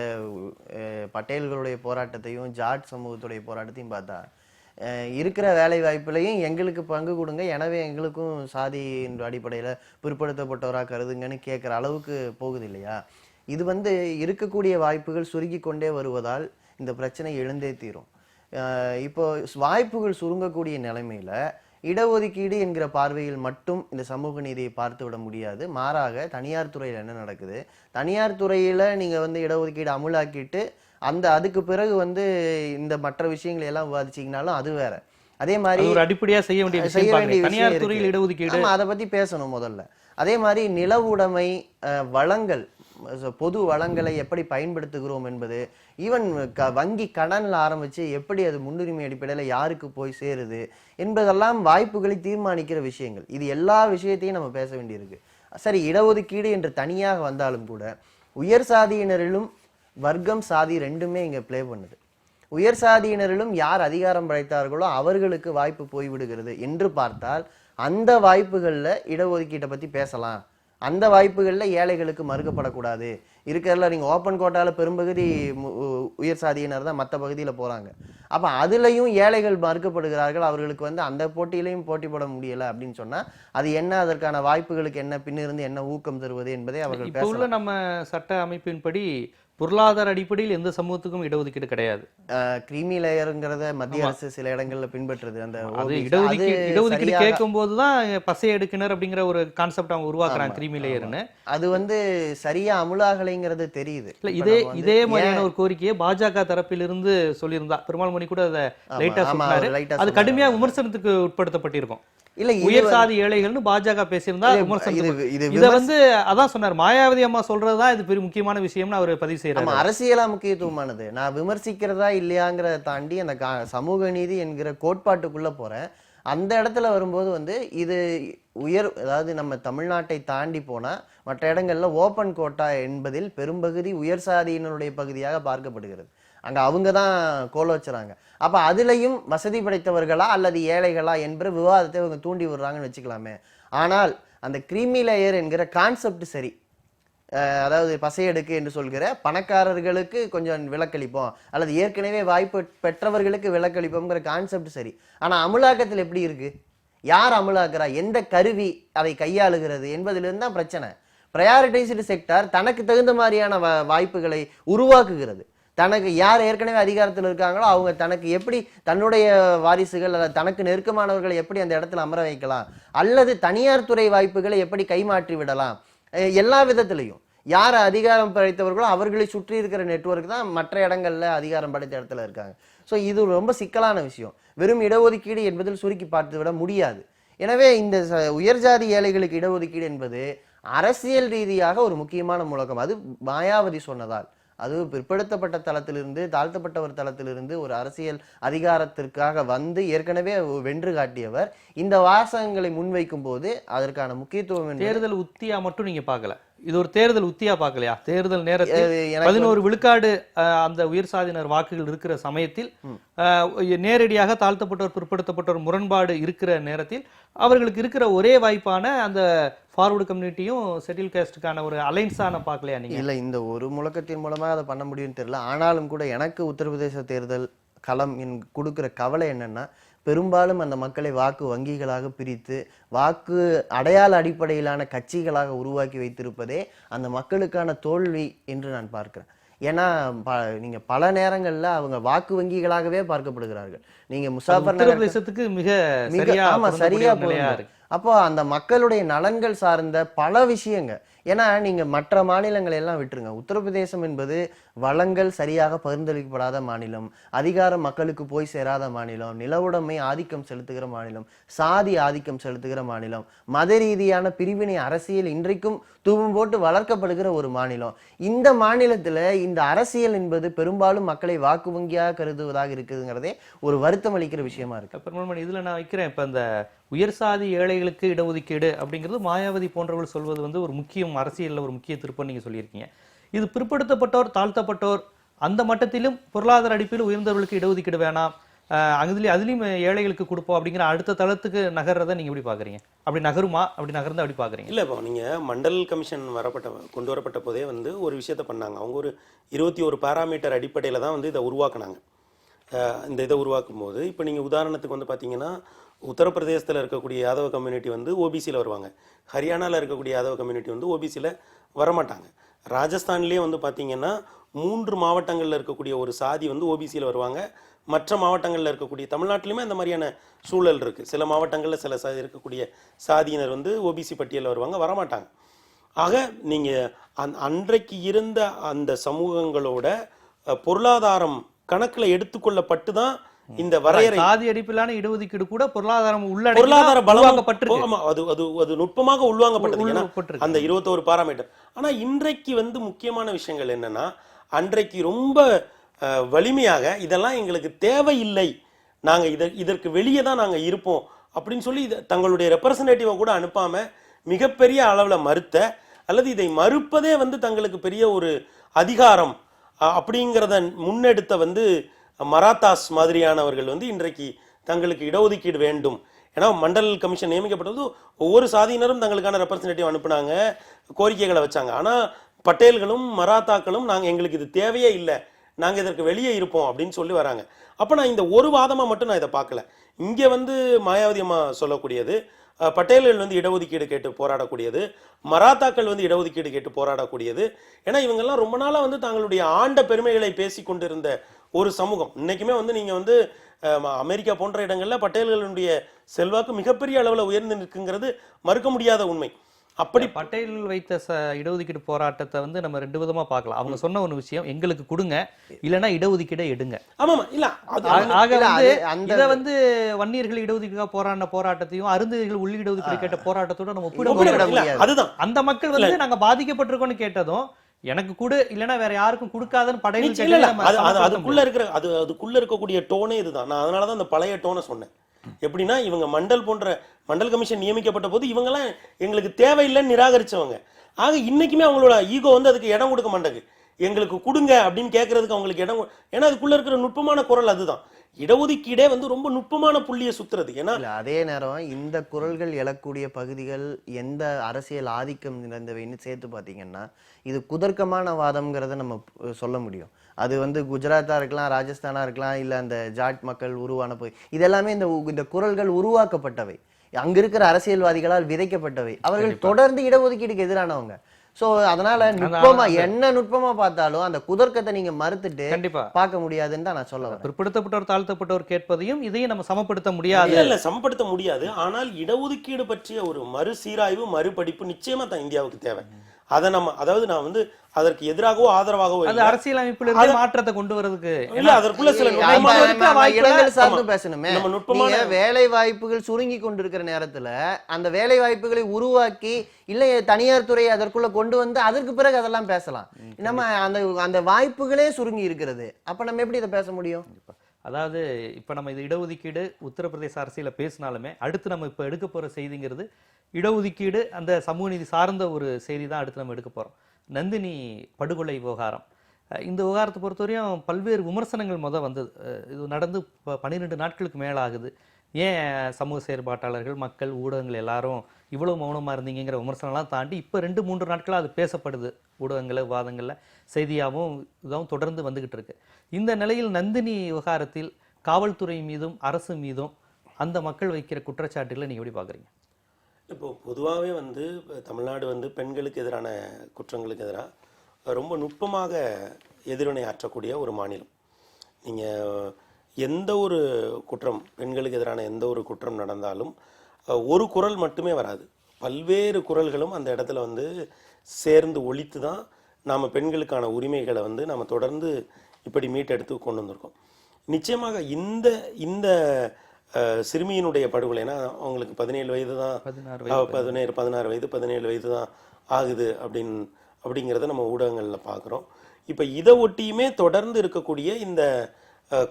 பட்டேல்களுடைய போராட்டத்தையும் ஜாட் சமூகத்துடைய போராட்டத்தையும் பார்த்தா இருக்கிற வேலை வாய்ப்புலையும் எங்களுக்கு பங்கு கொடுங்க, எனவே எங்களுக்கும் சாதி அடிப்படையில பிற்படுத்தப்பட்டவரா கருதுங்கன்னு கேட்குற அளவுக்கு போகுது இல்லையா? இது இருக்கக்கூடிய வாய்ப்புகள் சுருங்கி கொண்டே வருவதால் இந்த பிரச்சனை எழுந்தே தீரும். இப்போ வாய்ப்புகள் சுருங்கக்கூடிய நிலைமையில இடஒதுக்கீடு என்கிற பார்வையில் மட்டும் இந்த சமூக நீதியை பார்த்து விட முடியாது. மாறாக தனியார் துறையில் என்ன நடக்குது, தனியார் துறையில நீங்க இடஒதுக்கீடு அமுலாக்கிட்டு அதுக்கு பிறகு இந்த மற்ற விஷயங்களை எல்லாம் விவாதிச்சீங்கனாலும் அது வேற. அதே மாதிரி ஒரு அடிப்படையா செய்ய வேண்டிய விஷயம் தனியார் துறையில் இடஒதுக்கீடு, அதை பத்தி பேசணும் முதல்ல. அதே மாதிரி நில உடைமை, வளங்கள், பொது வளங்களை எப்படி பயன்படுத்துகிறோம் என்பது, ஈவன் வங்கி கடன்ல ஆரம்பிச்சு எப்படி அது முன்னுரிமை அடிப்படையில யாருக்கு போய் சேருது என்பதெல்லாம் வாய்ப்புகளை தீர்மானிக்கிற விஷயங்கள். இது எல்லா விஷயத்தையும் நம்ம பேச வேண்டியிருக்கு. சரி, இடஒதுக்கீடு என்று தனியாக வந்தாலும் கூட உயர் சாதியினரிலும் வர்க்கம் சாதி ரெண்டுமே இங்க பிளே பண்ணுது. உயர் சாதியினரிலும் யார் அதிகாரம் படைத்தார்களோ அவர்களுக்கு வாய்ப்பு போய்விடுகிறது என்று பார்த்தால் அந்த வாய்ப்புகள்ல இடஒதுக்கீட்டை பத்தி பேசலாம். அந்த வாய்ப்புகள்ல ஏழைகளுக்கு மறுக்கப்படக்கூடாது. இருக்கிறதுல நீங்க ஓப்பன் கோட்டால பெரும்பகுதி உயர் சாதியினர் தான் மற்ற பகுதியில போறாங்க. அப்ப அதுலயும் ஏழைகள் மறுக்கப்படுகிறார்கள். அவர்களுக்கு அந்த போட்டியிலையும் போட்டி போட முடியல அப்படின்னு சொன்னா அது என்ன, அதற்கான வாய்ப்புகளுக்கு என்ன பின்னிருந்து என்ன ஊக்கம் தருவது என்பதை அவர்கள் இப்போ உள்ள நம்ம சட்ட அமைப்பின்படி பொருளாதார அடிப்படையில் எந்த சமூகத்துக்கும் இடஒதுக்கீடு கிடையாது. கிரீமி லேயருங்கிறத மத்திய அரசு சில இடங்கள்ல பின்பற்றுது. அது இடஒதுக்கீடு கேட்கும் போதுதான் பசை எடுக்கினர் அப்படிங்கிற ஒரு கான்செப்ட் அவங்க உருவாக்குறாங்க, கிரீமி லேயர்னு. அது சரியா அமுலாகலைங்கிறது தெரியுது. இல்ல, இதே மாதிரியான ஒரு கோரிக்கையை பாஜக தரப்பிலிருந்து சொல்லியிருந்தா பெருமாள் மணி கூட அதை லைட்டா சொன்னாரு. அது கடுமையா விமர்சனத்துக்கு உட்படுத்தப்பட்டிருக்கும். இல்ல, உயர் சாதி ஏழைகள்னு பாஜக பேசியிருந்தா இத அதான் சொன்னார். மாயாவதி அம்மா சொல்றதுதான் இது பெரிய முக்கியமான விஷயம்னு அவர் பதிவு செய்யறாரு. அரசியலா முக்கியத்துவமானது. நான் விமர்சிக்கிறதா இல்லையாங்கிறத தாண்டி அந்த சமூக நீதி என்கிற கோட்பாட்டுக்குள்ள போறேன். அந்த இடத்துல வரும்போது இது அதாவது நம்ம தமிழ்நாட்டை தாண்டி போனா மற்ற இடங்கள்ல ஓபன் கோட்டா என்பதில் பெரும்பகுதி உயர் சாதியினருடைய பகுதியாக பார்க்கப்படுகிறது. அங்க அவங்க தான் கோல வச்சுறாங்க. அப்ப அதுலயும் வசதி படைத்தவர்களா அல்லது ஏழைகளா என்ற விவாதத்தை இவங்க தூண்டி விடுறாங்கன்னு வச்சுக்கலாமே. ஆனால் அந்த கிரீமி லேயர் என்கிற கான்செப்ட் சரி, அதாவது பசையெடுக்கு என்று சொல்கிற பணக்காரர்களுக்கு கொஞ்சம் விலக்களிப்போம் அல்லது ஏற்கனவே வாய்ப்பு பெற்றவர்களுக்கு விலக்களிப்போம்ங்கிற கான்செப்ட் சரி. ஆனா அமுலாக்கத்தில் எப்படி இருக்கு, யார் அமுலாக்குறா, எந்த கருவி அதை கையாளுகிறது என்பதிலிருந்து தான் பிரச்சனை. ப்ரையாரிட்டைஸ்டு செக்டார் தனக்கு தகுந்த மாதிரியான வாய்ப்புகளை உருவாக்குகிறது. தனக்கு யார் ஏற்கனவே அதிகாரத்தில் இருக்காங்களோ அவங்க தனக்கு எப்படி தன்னுடைய வாரிசுகள் அல்லது தனக்கு நெருக்கமானவர்களை எப்படி அந்த இடத்துல அமர வைக்கலாம், அல்லது தனியார் துறை வாய்ப்புகளை எப்படி கைமாற்றி விடலாம், எல்லா விதத்திலையும் யார் அதிகாரம் படைத்தவர்களோ அவர்களை சுற்றி இருக்கிற நெட்வொர்க் தான் மற்ற இடங்கள்ல அதிகாரம் படைத்த இடத்துல இருக்காங்க. ஸோ இது ரொம்ப சிக்கலான விஷயம். வெறும் இடஒதுக்கீடு என்பதில் சுருக்கி பார்த்து விட முடியாது. எனவே இந்த உயர்ஜாதி ஏழைகளுக்கு இடஒதுக்கீடு என்பது அரசியல் ரீதியாக ஒரு முக்கியமான முழக்கம். அது மாயாவதி சொன்னதால், அது பிற்படுத்தப்பட்ட தளத்திலிருந்து தாழ்த்தப்பட்டவர் தளத்திலிருந்து ஒரு அரசியல் அதிகாரத்திற்காக ஏற்கனவே வென்று காட்டியவர் இந்த வாசகங்களை முன்வைக்கும் போது அதற்கான முக்கியத்துவம் தேர்தல் உத்தியா மட்டும் நீங்க பார்க்கல, இது ஒரு தேர்தல் உத்தியா பார்க்கலையா? தேர்தல் நேரத்தில் 11 விழுக்காடு அந்த உயர் சாதியினர் வாக்குகள் இருக்கிற சமயத்தில் நேரடியாக தாழ்த்தப்பட்டோர் பிற்படுத்தப்பட்டோர் முரண்பாடு இருக்கிற நேரத்தில் அவர்களுக்கு இருக்கிற ஒரே வாய்ப்பான அந்த ஃபார்வர்டு கம்யூனிட்டியும் செட்டில் காஸ்டுக்கான ஒரு அலைன்ஸான பார்க்கலையா நீங்க? இல்ல, இந்த ஒரு முழக்கத்தின் மூலமா அதை பண்ண முடியும்னு தெரியல. ஆனாலும் கூட எனக்கு உத்தரப்பிரதேச தேர்தல் களம் கொடுக்கிற கவலை என்னன்னா, பெரும்பாலும் அந்த மக்களை வாக்கு வங்கிகளாக பிரித்து வாக்கு அடையாள அடிப்படையிலான கட்சிகளாக உருவாக்கி வைத்திருப்பதே அந்த மக்களுக்கான தோல்வி என்று நான் பார்க்கிறேன். ஏன்னா நீங்க பல நேரங்கள்ல அவங்க வாக்கு வங்கிகளாகவே பார்க்கப்படுகிறார்கள். நீங்க முசாஃபர் உத்தரப்பிரதேசத்துக்கு மிக சரியா அப்போ அந்த மக்களுடைய நலன்கள் சார்ந்த பல விஷயங்க. ஏன்னா நீங்க மற்ற மாநிலங்களை எல்லாம் விட்டுருங்க. உத்தரப்பிரதேசம் என்பது வளங்கள் சரியாக பகிர்ந்தளிக்கப்படாத மாநிலம், அதிகாரம் மக்களுக்கு போய் சேராத மாநிலம், நிலவுடைமை ஆதிக்கம் செலுத்துகிற மாநிலம், சாதி ஆதிக்கம் செலுத்துகிற மாநிலம், மத ரீதியான பிரிவினை அரசியல் இன்றைக்கும் தூபம் போட்டு வளர்க்கப்படுகிற ஒரு மாநிலம். இந்த மாநிலத்துல இந்த அரசியல் என்பது பெரும்பாலும் மக்களை வாக்கு வங்கியாக கருதுவதாக இருக்குதுங்கிறதே ஒரு வருத்தம் அளிக்கிற விஷயமா இருக்கு. அப்புறம் இதுல நான் வைக்கிறேன், இப்ப இந்த உயர் சாதி ஏழைகளுக்கு இடஒதுக்கீடு அப்படிங்கிறது மாயாவதி போன்றவர்கள் சொல்வது வந்து ஒரு முக்கியம், அரசியல்ல ஒரு முக்கிய திருப்பம் நீங்க சொல்லியிருக்கீங்க. இது பிற்படுத்தப்பட்டோர், தாழ்த்தப்பட்டோர் அந்த மட்டத்திலும் பொருளாதார அடிப்பில் உயர்ந்தவர்களுக்கு இடஒதுக்கீடு வேணாம், அதுலயும் ஏழைகளுக்கு கொடுப்போம் அப்படிங்கிற அடுத்த தளத்துக்கு நகர்றதை நீங்க எப்படி பாக்குறீங்க? அப்படி நகருமா? அப்படி நகர்ந்தா அப்படி பாக்குறீங்க? இல்லை, இப்போ நீங்கள் மண்டல் கமிஷன் கொண்டு வரப்பட்ட போதே வந்து ஒரு விஷயத்த பண்ணாங்க. அவங்க ஒரு 21 பாராமீட்டர் அடிப்படையில் தான் வந்து இதை உருவாக்குனாங்க. இந்த இதை உருவாக்கும் போது இப்போ நீங்கள் உதாரணத்துக்கு வந்து பார்த்தீங்கன்னா, உத்தரப்பிரதேசத்தில் இருக்கக்கூடிய யாதவ கம்யூனிட்டி வந்து ஓபிசியில் வருவாங்க, ஹரியானாவில் இருக்கக்கூடிய யாதவ கம்யூனிட்டி வந்து ஓபிசியில் வரமாட்டாங்க. ராஜஸ்தான்லேயே வந்து பார்த்தீங்கன்னா 3 மாவட்டங்களில் இருக்கக்கூடிய ஒரு சாதி வந்து ஓபிசியில் வருவாங்க. மற்ற மாவட்டங்களில் இருக்கக்கூடிய தமிழ்நாட்டிலுமே அந்த மாதிரியான சூழல் இருக்குது. சில மாவட்டங்களில் சில இருக்கக்கூடிய சாதியினர் வந்து ஓபிசி பட்டியலில் வருவாங்க, வரமாட்டாங்க. ஆக நீங்கள் அன்றைக்கு இருந்த அந்த சமூகங்களோட பொருளாதாரம் கணக்கில் எடுத்துக்கொள்ளப்பட்டு தான் இந்த வரையறை. சாதி அடிப்பிலான இடஒதுக்கீடு கூட பொருளாதார பலம் அது நுட்பமாக உள்வாங்கப்பட்டது அந்த 21 பாராமீட்டர். ஆனா இன்றைக்கு வந்து முக்கியமான விஷயங்கள் என்னன்னா, அன்றைக்கு ரொம்ப வலிமையாக இதெல்லாம் எங்களுக்கு தேவையில்லை, நாங்க இதற்கு வெளியே தான் நாங்க இருப்போம் அப்படின்னு சொல்லி தங்களுடைய ரெப்ரசன்டேட்டிவை கூட அனுப்பாம மிகப்பெரிய அளவுல மறுத்த, அல்லது இதை மறுப்பதே வந்து தங்களுக்கு பெரிய ஒரு அதிகாரம் அப்படிங்கிறத முன்னெடுத்த வந்து மராத்தாஸ் மாதிரியானவர்கள் வந்து இன்றைக்கு தங்களுக்கு இடஒதுக்கீடு வேண்டும். ஏன்னா மண்டல் கமிஷன் நியமிக்கப்பட்டது ஒவ்வொரு சாதியினரும் தங்களுக்கான ரெப்ரசன்டேட்டிவ் அனுப்புனாங்க, கோரிக்கைகளை வச்சாங்க. ஆனால் பட்டேல்களும் மராத்தாக்களும் எங்களுக்கு இது தேவையே இல்லை, நாங்கள் இதற்கு வெளியே இருப்போம் அப்படின்னு சொல்லி வராங்க. அப்போ நான் இந்த ஒரு வாதமாக மட்டும் நான் இதை பார்க்கல. இங்கே வந்து மாயாவதி அம்மா சொல்லக்கூடியது, பட்டேல்கள் வந்து இடஒதுக்கீடு கேட்டு போராடக்கூடியது, மராத்தாக்கள் வந்து இடஒதுக்கீடு கேட்டு போராடக்கூடியது. ஏன்னா இவங்கெல்லாம் ரொம்ப நாளாக வந்து தங்களுடைய ஆண்ட பெருமைகளை பேசி கொண்டிருந்த ஒரு சமூகம். இன்னைக்குமே வந்து நீங்கள் வந்து அமெரிக்கா போன்ற இடங்களில் பட்டேல்களுடைய செல்வாக்கு மிகப்பெரிய அளவில் உயர்ந்து நிற்குங்கிறது மறுக்க முடியாத உண்மை. அப்படி பட்டேல்கள் வைத்த இடஒதுக்கீடு போராட்டத்தை வந்து நம்ம 2 விதமா பார்க்கலாம். அவங்க சொன்ன ஒரு விஷயம், எங்களுக்கு கொடுங்க, இல்லைன்னா இடஒதுக்கீடை எடுங்க. ஆமாமா, இல்ல ஆக வந்து இதை வந்து வன்னியர்கள் இடஒதுக்கீடு போராடின போராட்டத்தையும் அருந்ததிகள் உள் இடஒதுக்கீடு கேட்ட போராட்டத்தோட நம்ம ஒப்பிட முடியாது. அதுதான் அந்த மக்கள் வந்து நாங்க பாதிக்கப்பட்டிருக்கோம்னு கேட்டதும் எனக்கு கூட இல்லைன்னா வேற யாருக்கும் கொடுக்காதுன்னு படையில் அதுக்குள்ள இருக்கக்கூடிய டோனே இதுதான். நான் அதனாலதான் அந்த பழைய டோனை சொன்னேன். எப்படின்னா, இவங்க மண்டல் கமிஷன் நியமிக்கப்பட்ட போது இவங்கெல்லாம் எங்களுக்கு தேவையில்லைன்னு நிராகரிச்சவங்க. ஆக இன்னைக்குமே அவங்களோட ஈகோ வந்து அதுக்கு இடம் கொடுக்க மாட்டேங்குது. எங்களுக்கு கொடுங்க அப்படின்னு கேட்கறதுக்கு அவங்களுக்கு இடம், ஏன்னா அதுக்குள்ள இருக்கிற நுட்பமான குரல் அதுதான். இடஒதுக்கீடே வந்து ரொம்ப நுட்பமான புள்ளியை சுத்துறது. ஏன்னா அதே நேரம் இந்த குரல்கள் எழக்கூடிய பகுதிகள் எந்த அரசியல் ஆதிக்கம் நிறைந்தவைன்னு சேர்த்து பார்த்தீங்கன்னா, இது குதர்க்கமான வாதம்ங்கிறத நம்ம சொல்ல முடியும். அது வந்து குஜராத்தா இருக்கலாம், ராஜஸ்தானா இருக்கலாம், இல்ல அந்த ஜாட் மக்கள் உருவான போய் இதெல்லாமே இந்த குரல்கள் உருவாக்கப்பட்டவை, அங்க இருக்கிற அரசியல்வாதிகளால் விதைக்கப்பட்டவை. அவர்கள் தொடர்ந்து இடஒதுக்கீடுக்கு எதிரானவங்க. சோ அதனால நுட்பமா என்ன நுட்பமா பார்த்தாலும் அந்த குதர்க்கத்தை நீங்க மறுத்துட்டு கண்டிப்பா பார்க்க முடியாதுன்னு தான் நான் சொல்ல வரேன். பிற்படுத்தப்பட்டவர் தாழ்த்தப்பட்டவர் கேட்பதையும் இதையும் நம்ம சமப்படுத்த முடியாது. இல்ல சமப்படுத்த முடியாது. ஆனால் இடஒதுக்கீடு பற்றிய ஒரு மறுசீராய்வு, மறுபடிப்பு நிச்சயமா தான் இந்தியாவுக்கு தேவை. அதை நம்ம, அதாவது நான் வந்து அதற்கு எதிராகவோ ஆதரவாகவோ அது அரசியலமைப்புல இருந்து மாற்றத்தை கொண்டு வரதுக்கு இல்ல, அதற்குள்ள சில இடங்கள் சார்ந்து பேசணுமே. வேலை வாய்ப்புகள் சுருங்கி கொண்டிருக்கிற நேரத்துல அந்த வேலை வாய்ப்புகளை உருவாக்கி இல்ல தனியார் துறை அதற்குள்ள கொண்டு வந்து அதற்கு பிறகு அதெல்லாம் பேசலாம். நம்ம அந்த வாய்ப்புகளே சுருங்கி இருக்கிறது, அப்ப நம்ம எப்படி இதை பேச முடியும்? அதாவது இப்ப நம்ம இது இடஒதுக்கீடு உத்தரப்பிரதேச அரசியல பேசினாலுமே அடுத்து நம்ம இப்ப எடுக்க போற செய்திங்கிறது இடஒதுக்கீடு, அந்த சமூக நீதி சார்ந்த ஒரு செய்தி தான் அடுத்து நம்ம எடுக்க போறோம். நந்தினி படுகொலை விவகாரம். இந்த விவகாரத்தை பொறுத்தவரையும் பல்வேறு விமர்சனங்கள் வந்தது. இது நடந்து 12 நாட்களுக்கு மேல ஆகுது. ஏன் சமூக செயற்பாட்டாளர்கள், மக்கள், ஊடகங்கள் எல்லாரும் இவ்வளவு மௌனமா இருந்தீங்கிற விமர்சனம்லாம் தாண்டி இப்போ 2-3 நாட்களாக அது பேசப்படுது ஊடகங்கள்ல, விவாதங்கள்ல, செய்தியாகவும் இதாகவும் தொடர்ந்து வந்துகிட்டு இருக்கு. இந்த நிலையில் நந்தினி விவகாரத்தில் காவல்துறை மீதும் அரசு மீதும் அந்த மக்கள் வைக்கிற குற்றச்சாட்டுகளை நீங்க எப்படி பாக்குறீங்க? இப்போ பொதுவாகவே வந்து தமிழ்நாடு வந்து பெண்களுக்கு எதிரான குற்றங்களுக்கு எதிராக ரொம்ப நுட்பமாக எதிர்வினை ஆற்றக்கூடிய ஒரு மாநிலம். நீங்கள் எந்த ஒரு குற்றம், பெண்களுக்கு எதிரான எந்த ஒரு குற்றம் நடந்தாலும் ஒரு குரல் மட்டுமே வராது, பல்வேறு குரல்களும் அந்த இடத்துல வந்து சேர்ந்து ஒலித்து தான் நாம் பெண்களுக்கான உரிமைகளை வந்து நம்ம தொடர்ந்து இப்படி மீட்டெடுத்து கொண்டு வந்திருக்கோம். நிச்சயமாக இந்த இந்த சிறுமியினுடைய படுகொலை, ஏன்னா அவங்களுக்கு 17 வயது தான், 16 வயது 17 வயது தான் ஆகுது அப்படிங்கிறத நம்ம ஊடகங்களில் பார்க்குறோம். இப்போ இதை ஒட்டியுமே தொடர்ந்து இருக்கக்கூடிய இந்த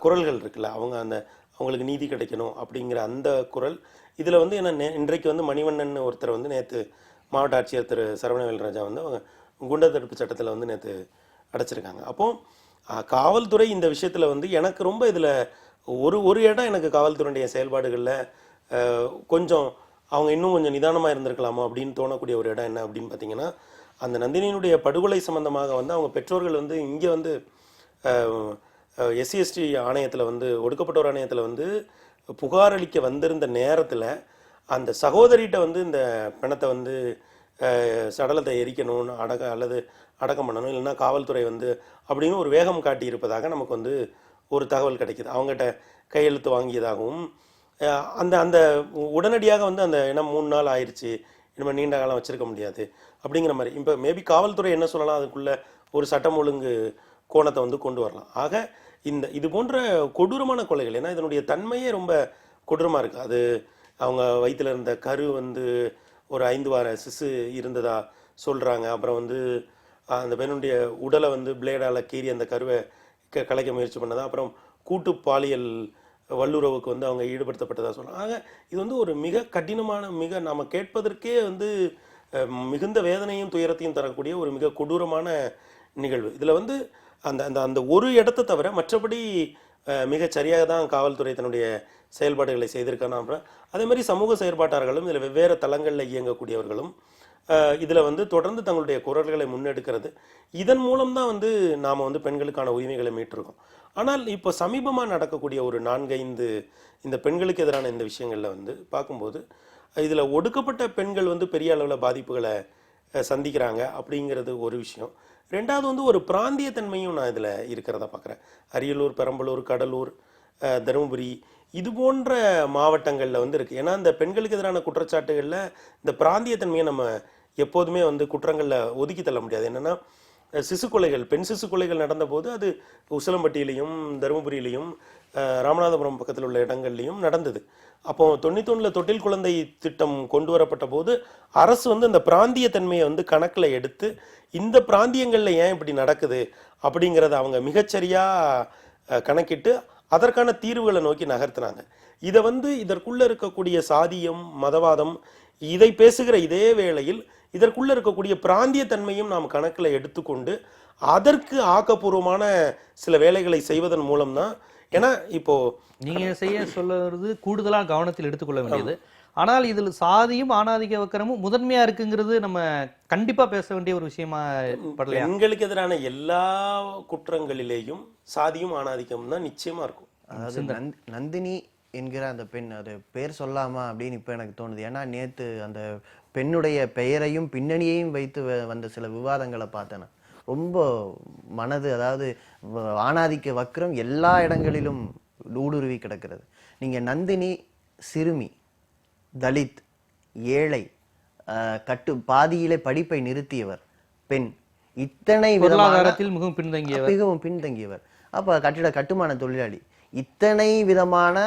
குரல்கள் இருக்குல்ல, அவங்களுக்கு நீதி கிடைக்கணும் அப்படிங்கிற அந்த குரல் இதில் வந்து என்ன, இன்றைக்கு வந்து மணிவண்ணன் ஒருத்தர் வந்து நேற்று மாவட்ட ஆட்சியர் திரு சரவணவேல் ராஜா வந்து அவங்க குண்டர் தடுப்பு சட்டத்தில் வந்து நேற்று அடைச்சிருக்காங்க. அப்போ காவல்துறை இந்த விஷயத்தில் வந்து எனக்கு ரொம்ப இதில் ஒரு இடம் எனக்கு காவல்துறையுடைய செயல்பாடுகளில் கொஞ்சம் அவங்க இன்னும் கொஞ்சம் நிதானமாக இருந்திருக்கலாமா அப்படின்னு தோணக்கூடிய ஒரு இடம் என்ன அப்படின்னு பார்த்தீங்கன்னா, அந்த நந்தினியினுடைய படுகொலை சம்பந்தமாக வந்து அவங்க பெற்றோர்கள் வந்து இங்கே வந்து SC/ST ஆணையத்தில் வந்து ஒடுக்கப்பட்டோர் ஆணையத்தில் வந்து புகார் அளிக்க வந்திருந்த நேரத்தில் அந்த சகோதரிகிட்ட வந்து இந்த பிணத்தை வந்து சடலத்தை எரிக்கணும்னு அடக்கம் பண்ணணும், இல்லைன்னா காவல்துறை வந்து அப்படின்னு ஒரு வேகம் காட்டி இருப்பதாக நமக்கு வந்து ஒரு தகவல் கிடைக்கிது. அவங்ககிட்ட கையெழுத்து வாங்கியதாகவும் அந்த உடனடியாக வந்து அந்த இனம் 3 நாள் ஆயிடுச்சு, இனிமேல் நீண்ட காலம் வச்சிருக்க முடியாது அப்படிங்கிற மாதிரி. இப்போ மேபி காவல்துறை என்ன சொல்லலாம், அதுக்குள்ள ஒரு சட்டம் ஒழுங்கு கோணத்தை வந்து கொண்டு வரலாம். ஆக இது போன்ற கொடூரமான கொலைகள், ஏன்னா இதனுடைய தன்மையே ரொம்ப கொடூரமாக இருக்குது. அது அவங்க வயிற்றில் இருந்த கரு வந்து ஒரு 5 வார சிசு இருந்ததா சொல்கிறாங்க. அப்புறம் வந்து அந்த பெண்ணுடைய உடலை வந்து பிளேடால் கீறி அந்த கருவை கலைக்க முயற்சி பண்ணதா, அப்புறம் கூட்டு பாலியல் வல்லுறவுக்கு வந்து அவங்க ஈடுபடுத்தப்பட்டதாக சொல்கிறாங்க. ஆக இது வந்து ஒரு மிக கடினமான, மிக நாம் கேட்பதற்கே வந்து மிகுந்த வேதனையும் துயரத்தையும் தரக்கூடிய ஒரு மிக கொடூரமான நிகழ்வு. இதில் வந்து அந்த அந்த அந்த ஒரு இடத்தை தவிர மற்றபடி மிக சரியாக தான் காவல்துறை தன்னுடைய செயல்பாடுகளை செய்திருக்காங்க. அப்புறம் அதே மாதிரி சமூக செயற்பாட்டாளர்களும் இதில் வெவ்வேறு தளங்களில் இயங்கக்கூடியவர்களும் இதில் வந்து தொடர்ந்து தங்களுடைய குரல்களை முன்னெடுக்கிறது. இதன் மூலம்தான் வந்து நாம் வந்து பெண்களுக்கான உரிமைகளை மீட்டிருக்கோம். ஆனால் இப்போ சமீபமாக நடக்கக்கூடிய ஒரு 4-5 இந்த பெண்களுக்கு எதிரான இந்த விஷயங்களில் வந்து பார்க்கும்போது இதில் ஒடுக்கப்பட்ட பெண்கள் வந்து பெரிய அளவில் பாதிப்புகளை சந்திக்கிறாங்க அப்படிங்கிறது ஒரு விஷயம். ரெண்டாவது வந்து ஒரு பிராந்திய தன்மையும் நான் இதில் இருக்கிறத பார்க்குறேன். அரியலூர், பெரம்பலூர், கடலூர், தருமபுரி இது போன்ற மாவட்டங்களில் வந்து இருக்குது. ஏன்னா இந்த பெண்களுக்கு எதிரான குற்றச்சாட்டுகளில் இந்த பிராந்திய தன்மையை நம்ம எப்போதுமே வந்து குற்றங்களில் ஒதுக்கி தள்ள முடியாது. என்னென்னா சிசு கொலைகள், பெண் சிசு கொலைகள் நடந்தபோது அது உசிலம்பட்டியிலையும் தருமபுரியிலையும் ராமநாதபுரம் பக்கத்தில் உள்ள இடங்கள்லையும் நடந்தது. அப்போ 91 தொட்டில் குழந்தை திட்டம் கொண்டு வரப்பட்ட போது அரசு வந்து அந்த பிராந்திய தன்மையை வந்து கணக்கில் எடுத்து இந்த பிராந்தியங்களில் ஏன் இப்படி நடக்குது அப்படிங்கிறத அவங்க மிகச்சரியாக கணக்கிட்டு அதற்கான தீர்வுகளை நோக்கி நகர்த்தினாங்க. இதை வந்து இதற்குள்ள இருக்கக்கூடிய சாதியம், மதவாதம் இதை பேசுகிற இதே வேளையில் இதற்குள்ள இருக்கக்கூடிய பிராந்திய தன்மையும் நாம் கணக்கில் எடுத்துக்கொண்டு அதற்கு ஆக்கப்பூர்வமான சில வேலைகளை செய்வதன் மூலம்தான். ஏன்னா இப்போ நீங்க செய்ய சொல்லுறது கூடுதலா கவனத்தில் எடுத்துக்கொள்ள வேண்டியது. ஆனால் இதில் சாதியும் ஆணாதிக்க வக்கரமும் முதன்மையா இருக்குங்கிறது நம்ம கண்டிப்பா பேச வேண்டிய ஒரு விஷயமா படலையா? பெண்களுக்கு எதிரான எல்லா குற்றங்களிலேயும் சாதியும் ஆணாதிக்கமும் தான் நிச்சயமா இருக்கும். அதாவது நந்தினி என்கிற அந்த பெண், அது பேர் சொல்லாமா அப்படின்னு இப்போ எனக்கு தோணுது. ஏன்னா நேற்று அந்த பெண்ணுடைய பெயரையும் பின்னணியையும் வைத்து வந்த சில விவாதங்களை பார்த்தேன். ரொம்ப மனது, அதாவது ஆணாதிக்க வக்ரம் எல்லா இடங்களிலும் ஊடுருவி கிடக்கிறது. நீங்க நந்தினி சிறுமி, தலித், ஏழை, பாதியிலே படிப்பை நிறுத்தியவர் பெண், இத்தனை பொருளாதாரத்தில் மிகவும் பின்தங்கியவர், அப்ப கட்டுமான தொழிலாளி, இத்தனை விதமான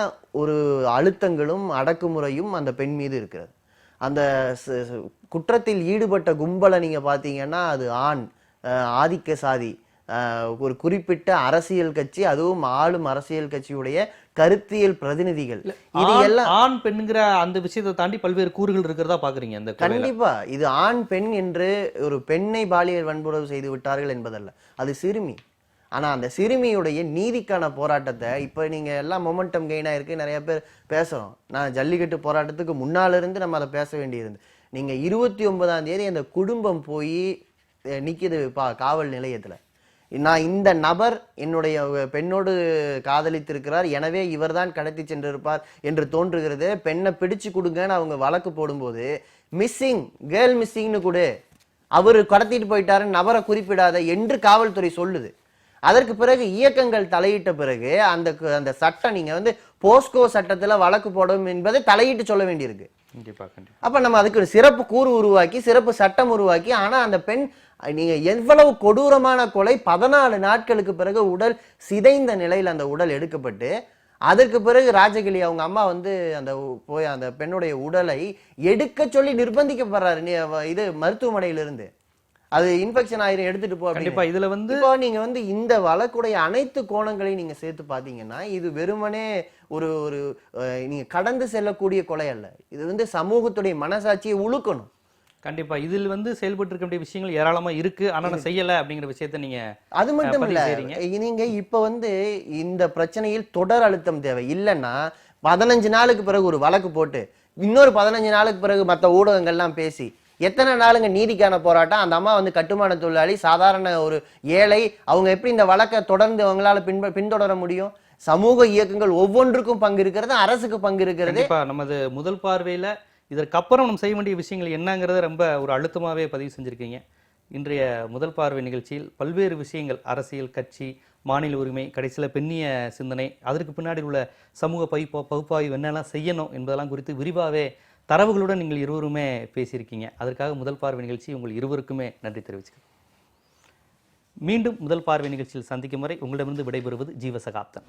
ஒரு அழுத்தங்களும் அடக்குமுறையும் அந்த பெண் மீது இருக்கிறது. அந்த குற்றத்தில் ஈடுபட்ட கும்பலை நீங்க பாத்தீங்கன்னா அது ஆண், ஆதிக்க சாதி, ஒரு குறிப்பிட்ட அரசியல் கட்சி, அதுவும் ஆளும் அரசியல் கட்சியுடைய கருத்தியல் பிரதிநிதிகள். இது எல்லாம் ஆண் பெண்ங்கிற அந்த விஷயத்தை தாண்டி பல்வேறு கூறுகள் இருக்கிறதா பாக்குறீங்க. அந்த கண்டிப்பா இது ஆண் பெண் என்று ஒரு பெண்ணை பாலியல் வன்புணர்வு செய்து விட்டார்கள் என்பதல்ல, அது சிறுமி. ஆனா அந்த சிறுமியுடைய நீதிக்கான போராட்டத்தை இப்ப நீங்க எல்லாம் மொமெண்டம் கெயினா இருக்கு, நிறைய பேர் பேசுறோம். நான் ஜல்லிக்கட்டு போராட்டத்துக்கு முன்னால இருந்து நம்ம அதை பேச வேண்டியிருந்து. நீங்க 29ஆம் தேதி அந்த குடும்பம் போய் நிக்குது காவல் நிலையத்துல. நான் இந்த நபர் என்னுடைய பெண்ணோடு காதலித்திருக்கிறார், எனவே இவர் தான் கடத்தி சென்றிருப்பார் என்று தோன்றுகிறது. பெண்ணை பிடிச்சு கொடுங்கன்னு அவங்க வழக்கு போடும்போது மிஸ்ஸிங் கேர்ள் மிஸ்ஸிங்னு கூட அவரு கடத்திட்டு போயிட்டாரு, நபரை குறிப்பிடாத என்று காவல்துறை சொல்லுது. அதற்கு பிறகு இயக்கங்கள் தலையிட்ட பிறகு அந்த சட்டம், நீங்க வந்து போஸ்கோ சட்டத்துல வழக்கு போடும் என்பதை தலையிட்டு சொல்ல வேண்டியிருக்கு. கண்டிப்பா கண்டிப்பா. அப்ப நம்ம அதுக்கு ஒரு சிறப்பு கூறு உருவாக்கி சிறப்பு சட்டம் உருவாக்கி, ஆனா அந்த பெண் நீங்க எவ்வளவு கொடூரமான கொலை, 14 நாட்களுக்கு பிறகு உடல் சிதைந்த நிலையில் அந்த உடல் எடுக்கப்பட்டு, அதற்கு பிறகு ராஜகிளி அவங்க அம்மா வந்து அந்த போய் அந்த பெண்ணுடைய உடலை எடுக்க சொல்லி நிர்பந்திக்கப்படுறாரு இது மருத்துவமனையிலிருந்து. அது இன்ஃபெக்ஷன் ஆயிரும், எடுத்துட்டு போ அப்படின்னு. கண்டிப்பா இதுல வந்து இப்போ நீங்க வந்து இந்த வழக்குடைய அனைத்து கோணங்களையும் நீங்க சேர்த்து பாத்தீங்கன்னா, இது வெறுமனே ஒரு ஒரு நீங்க கடந்து செல்லக்கூடிய கொலை அல்ல. இது வந்து சமூகத்துடைய மனசாட்சியை உழுக்கணும். கண்டிப்பா இதில் வந்து செயல்பட்டு இருக்க வேண்டிய விஷயங்கள் ஏராளமா இருக்கு. ஆனா நான் செய்யல அப்படிங்கிற விஷயத்த நீங்க அது மட்டும் இல்ல, பதிவு செய்றீங்க. நீங்க இப்ப வந்து இந்த பிரச்சனையில் தொடர் அழுத்தம் தேவை. இல்லைன்னா 15 நாளுக்கு பிறகு ஒரு வழக்கு போட்டு இன்னொரு 15 நாளுக்கு பிறகு மற்ற ஊடகங்கள்லாம் பேசி எத்தனை நாளுங்க நீதிக்கான போராட்டம்? அந்த அம்மா வந்து கட்டுமான தொழிலாளி, சாதாரண ஒரு ஏழை, அவங்க எப்படி இந்த வழக்கை தொடர்ந்து அவங்களால பின்தொடர முடியும்? சமூக இயக்கங்கள் ஒவ்வொன்றுக்கும் பங்கு இருக்கிறது, அரசுக்கு பங்கு இருக்கிறது. கண்டிப்பா நமது முதல் பார்வையில இதற்கப்புறம் நம்ம செய்ய வேண்டிய விஷயங்கள் என்னங்கிறத ரொம்ப ஒரு அழுத்தமாவே பதிவு செஞ்சிருக்கீங்க. இன்றைய முதல் பார்வை நிகழ்ச்சியில் பல்வேறு விஷயங்கள், அரசியல், கட்சி, மாநில உரிமை, கடைசியில் பெண்ணிய சிந்தனை, அதற்கு பின்னாடி உள்ள சமூக பகுப்பாய்வு என்னெல்லாம் செய்யணும் என்பதெல்லாம் குறித்து விரிவாகவே தரவுகளுடன் நீங்கள் இருவருமே பேசியிருக்கீங்க. அதற்காக முதல் பார்வை நிகழ்ச்சி உங்கள் இருவருக்குமே நன்றி தெரிவிச்சுக்கிறேன். மீண்டும் முதல் பார்வை நிகழ்ச்சியில் சந்திக்கும் வரை உங்களிடமிருந்து விடைபெறுவது ஜீவசகாப்தன்.